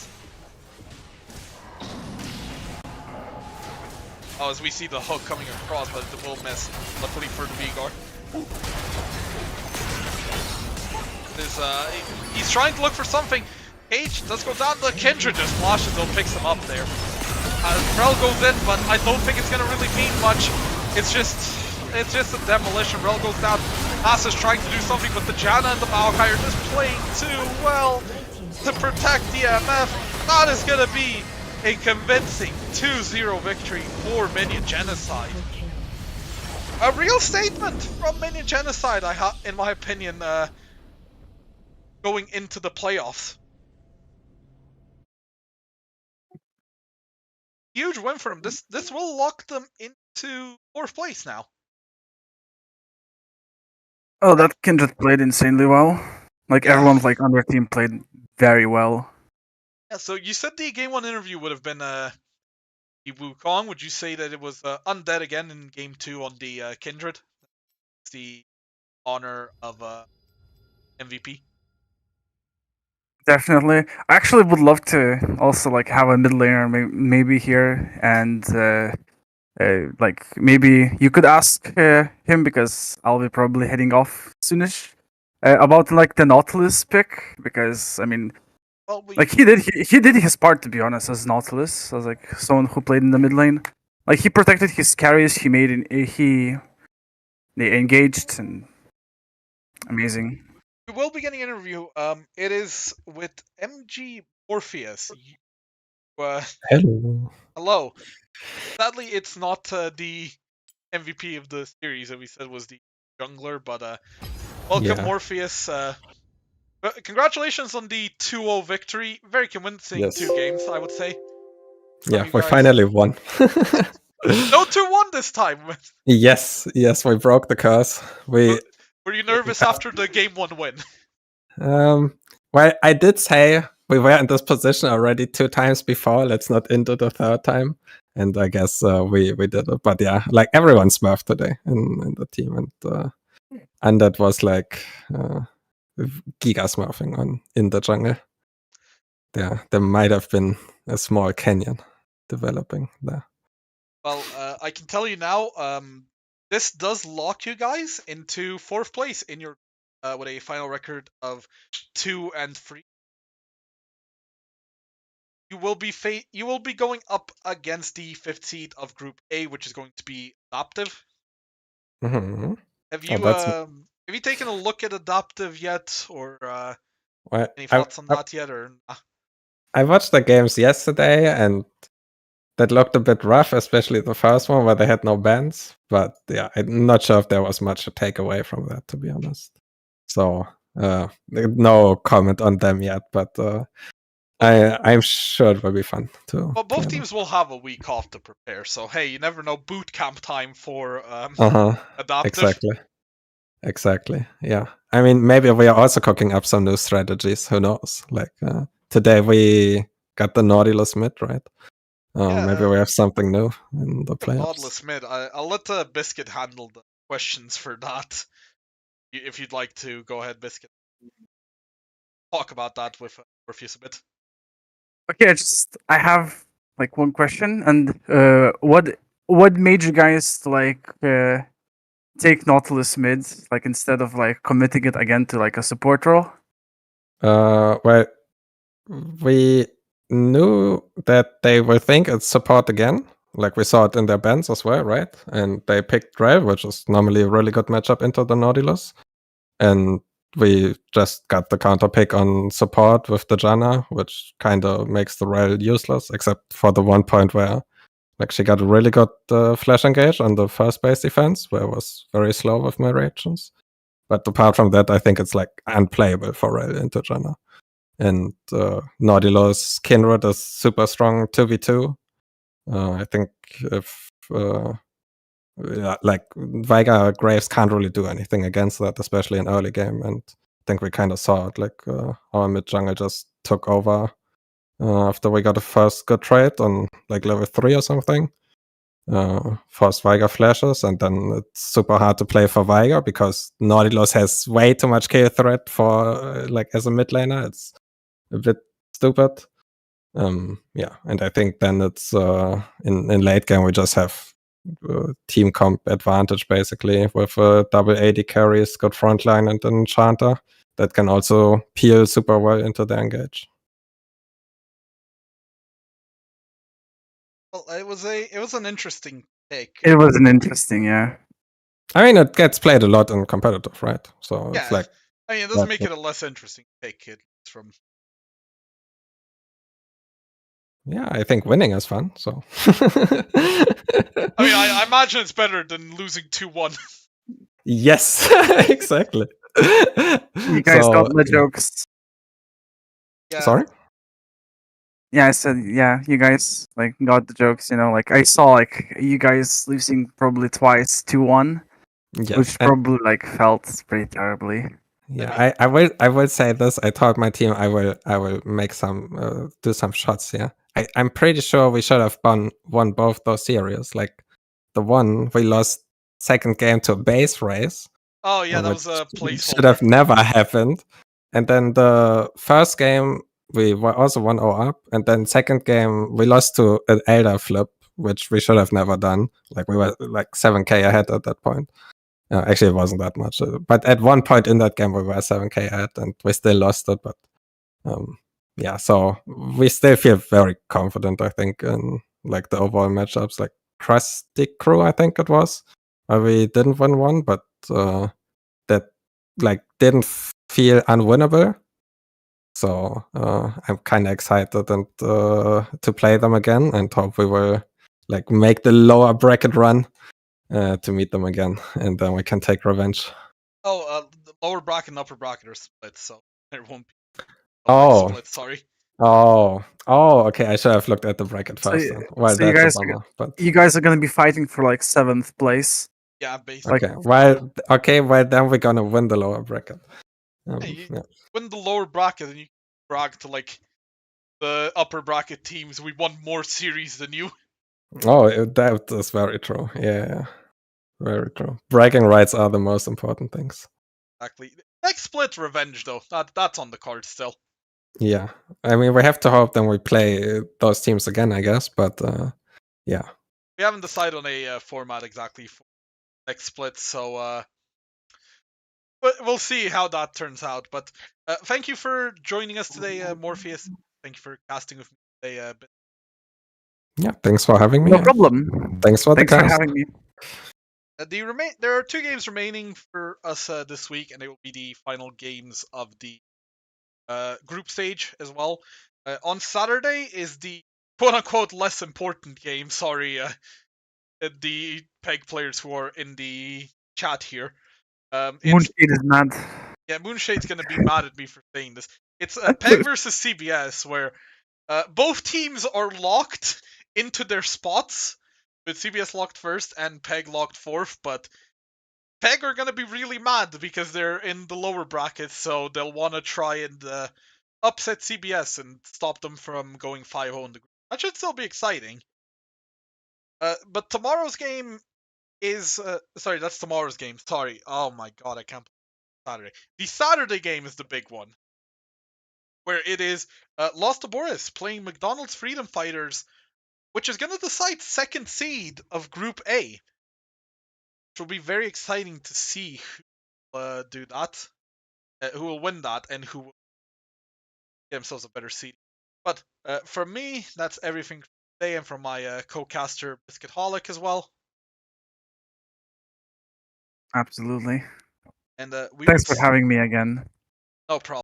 Oh, as we see the hook coming across, but it will miss. Luckily for the Veigar. He's trying to look for something. Cage does go down. The Kindred just flashes and picks him up there. Rel goes in, but I don't think it's gonna really mean much. It's just a demolition. Rel goes down. Nasus trying to do something, but the Janna and the Maokai are just playing too well to protect the MF. That is gonna be a convincing 2-0 victory for Minion Genocide. A real statement from Minion Genocide, in my opinion, going into the playoffs. Huge win for them. This will lock them into 4th place now. Oh, that Kindred played insanely well. Like, everyone like on their team played very well. Yeah, so you said the Game 1 interview would have been the Wukong. Would you say that it was Undead again in Game 2 on the Kindred? It's the honor of MVP. Definitely. I actually would love to also like have a mid laner maybe here, and like maybe you could ask him, because I'll be probably heading off soonish, about like the Nautilus pick, because I mean, Well, like he did his part, to be honest, as Nautilus, as like someone who played in the mid lane. Like he protected his carries, they engaged, and amazing. we will be getting an interview. It is with MG Morpheus. Hello. Hello. Sadly, it's not the MVP of the series that we said was the jungler, but welcome Yeah. Morpheus. Congratulations on the 2-0 victory. Very convincing Yes. 2 games, I would say. Yeah, you we guys. finally won. No 2-1 this time. Yes, we broke the curse. Were you nervous after the game 1 win? Well, I did say we were in this position already 2 times before. Let's not into the third time. And I guess we did it. But yeah, like everyone smurfed today in the team, and that was like giga smurfing in the jungle. There might have been a small canyon developing there. Well, I can tell you now, this does lock you guys into 4th place in your with a final record of 2-3. You will be going up against the 5th seed of Group A, which is going to be Adaptive. Mm-hmm. Have you taken a look at Adaptive yet, or any thoughts on that yet, or? I watched the games yesterday, and that looked a bit rough, especially the first one where they had no bans. But yeah, I'm not sure if there was much to take away from that, to be honest. So no comment on them yet, but I'm sure it will be fun too. Well, both teams will have a week off to prepare, so hey, you never know. Boot camp time for Adaptive. Exactly. Yeah. I mean, maybe we are also cooking up some new strategies. Who knows? Like today we got the Nautilus mid, right? Maybe we have something new in the playoffs. Nautilus mid. I'll let Biscuit handle the questions for that. If you'd like to, go ahead, Biscuit. Talk about that with Refuse a bit. Okay, I have like one question, and what made you guys like take Nautilus mid, like instead of like committing it again to like a support role? Well, we knew that they will think it's support again. Like we saw it in their bans as well, right? And they picked Rail, which is normally a really good matchup into the Nautilus. And we just got the counter pick on support with the Janna, which kind of makes the Rail useless, except for the one point where like she got a really good flash engage on the first base defense, where it was very slow with my reactions. But apart from that, I think it's like unplayable for Rail into Janna. And Nautilus Kindred is super strong 2v2. I think if like Veigar Graves can't really do anything against that, especially in early game. And I think we kind of saw it, like our mid jungle just took over after we got a first good trade on like level 3 or something. Forced Veigar flashes, and then it's super hard to play for Veigar because Nautilus has way too much kill threat for like as a mid laner. It's a bit stupid. Yeah, and I think then it's in late game we just have team comp advantage basically with double AD carries, good frontline, and an enchanter that can also peel super well into the engage. Well, it was an interesting take. It was an interesting, yeah. I mean, it gets played a lot in competitive, right? So yeah, it's like, I mean, it doesn't make it a less interesting take. It's from. Yeah, I think winning is fun. So. I mean, I imagine it's better than losing 2-1. Yes, exactly. You guys got the jokes. Yeah. Sorry? Yeah, I said, yeah, you guys like got the jokes, you know, like I saw like you guys losing probably twice 2-1, yes, which probably like felt pretty terribly. Yeah, I will say this. I told my team I will make some do some shots here. I'm pretty sure we should have won both those series. Like the one we lost second game to a base race. Oh yeah, that was a placeholder. Should have never happened. And then the first game we were also 1-0 up, and then second game we lost to an Elder flip, which we should have never done. Like we were like 7k ahead at that point. Actually, it wasn't that much. But at one point in that game, we were 7k ahead, and we still lost it. But yeah, so we still feel very confident, I think, in like the overall matchups. Like Krusty Crew, I think it was, where we didn't win one, but that like didn't feel unwinnable. So I'm kind of excited and to play them again, and hope we will like make the lower bracket run. To meet them again, and then we can take revenge. Oh, the lower bracket and upper bracket are split, so There won't be Oh. split, sorry. Oh, okay. I should have looked at the bracket first. Then. Well, so you that's a guys, bummer. But you guys are gonna be fighting for like 7th place. Yeah, basically. okay. Well, then we're gonna win the lower bracket. You Yeah. win the lower bracket and you brag to like the upper bracket teams. We won more series than you. Oh, that is very true. Yeah, very true. Bragging rights are the most important things. Exactly. Next split revenge though. That's on the card still. Yeah, I mean, we have to hope then we play those teams again, I guess. But yeah, We haven't decided on a format exactly for next split, so we'll see how that turns out. But thank you for joining us today, Morpheus. Thank you for casting with me today. yeah. Thanks for having me. No problem. Thanks for the Thanks for cast. having me. There are 2 games remaining for us this week, and they will be the final games of the group stage as well. On Saturday is the quote-unquote less important game. Sorry, the PEG players who are in the chat here. Moonshade is mad. Yeah, Moonshade's gonna be mad at me for saying this. It's PEG versus CBS, where both teams are locked into their spots, with CBS locked first and PEG locked fourth, but PEG are gonna be really mad because they're in the lower brackets, so they'll want to try and upset CBS and stop them from going 5-0 in the group. That should still be exciting. But tomorrow's game is sorry, that's tomorrow's game. Sorry. Oh my god, I can't. Saturday. The Saturday game is the big one, where it is Los Boris playing McDonald's Freedom Fighters, which is going to decide second seed of Group A. Which will be very exciting to see who will do that, who will win that, and who will get themselves a better seed. But for me, that's everything today, and from my co-caster Biscuit Holic as well. Absolutely. And Thanks for having me again. No problem.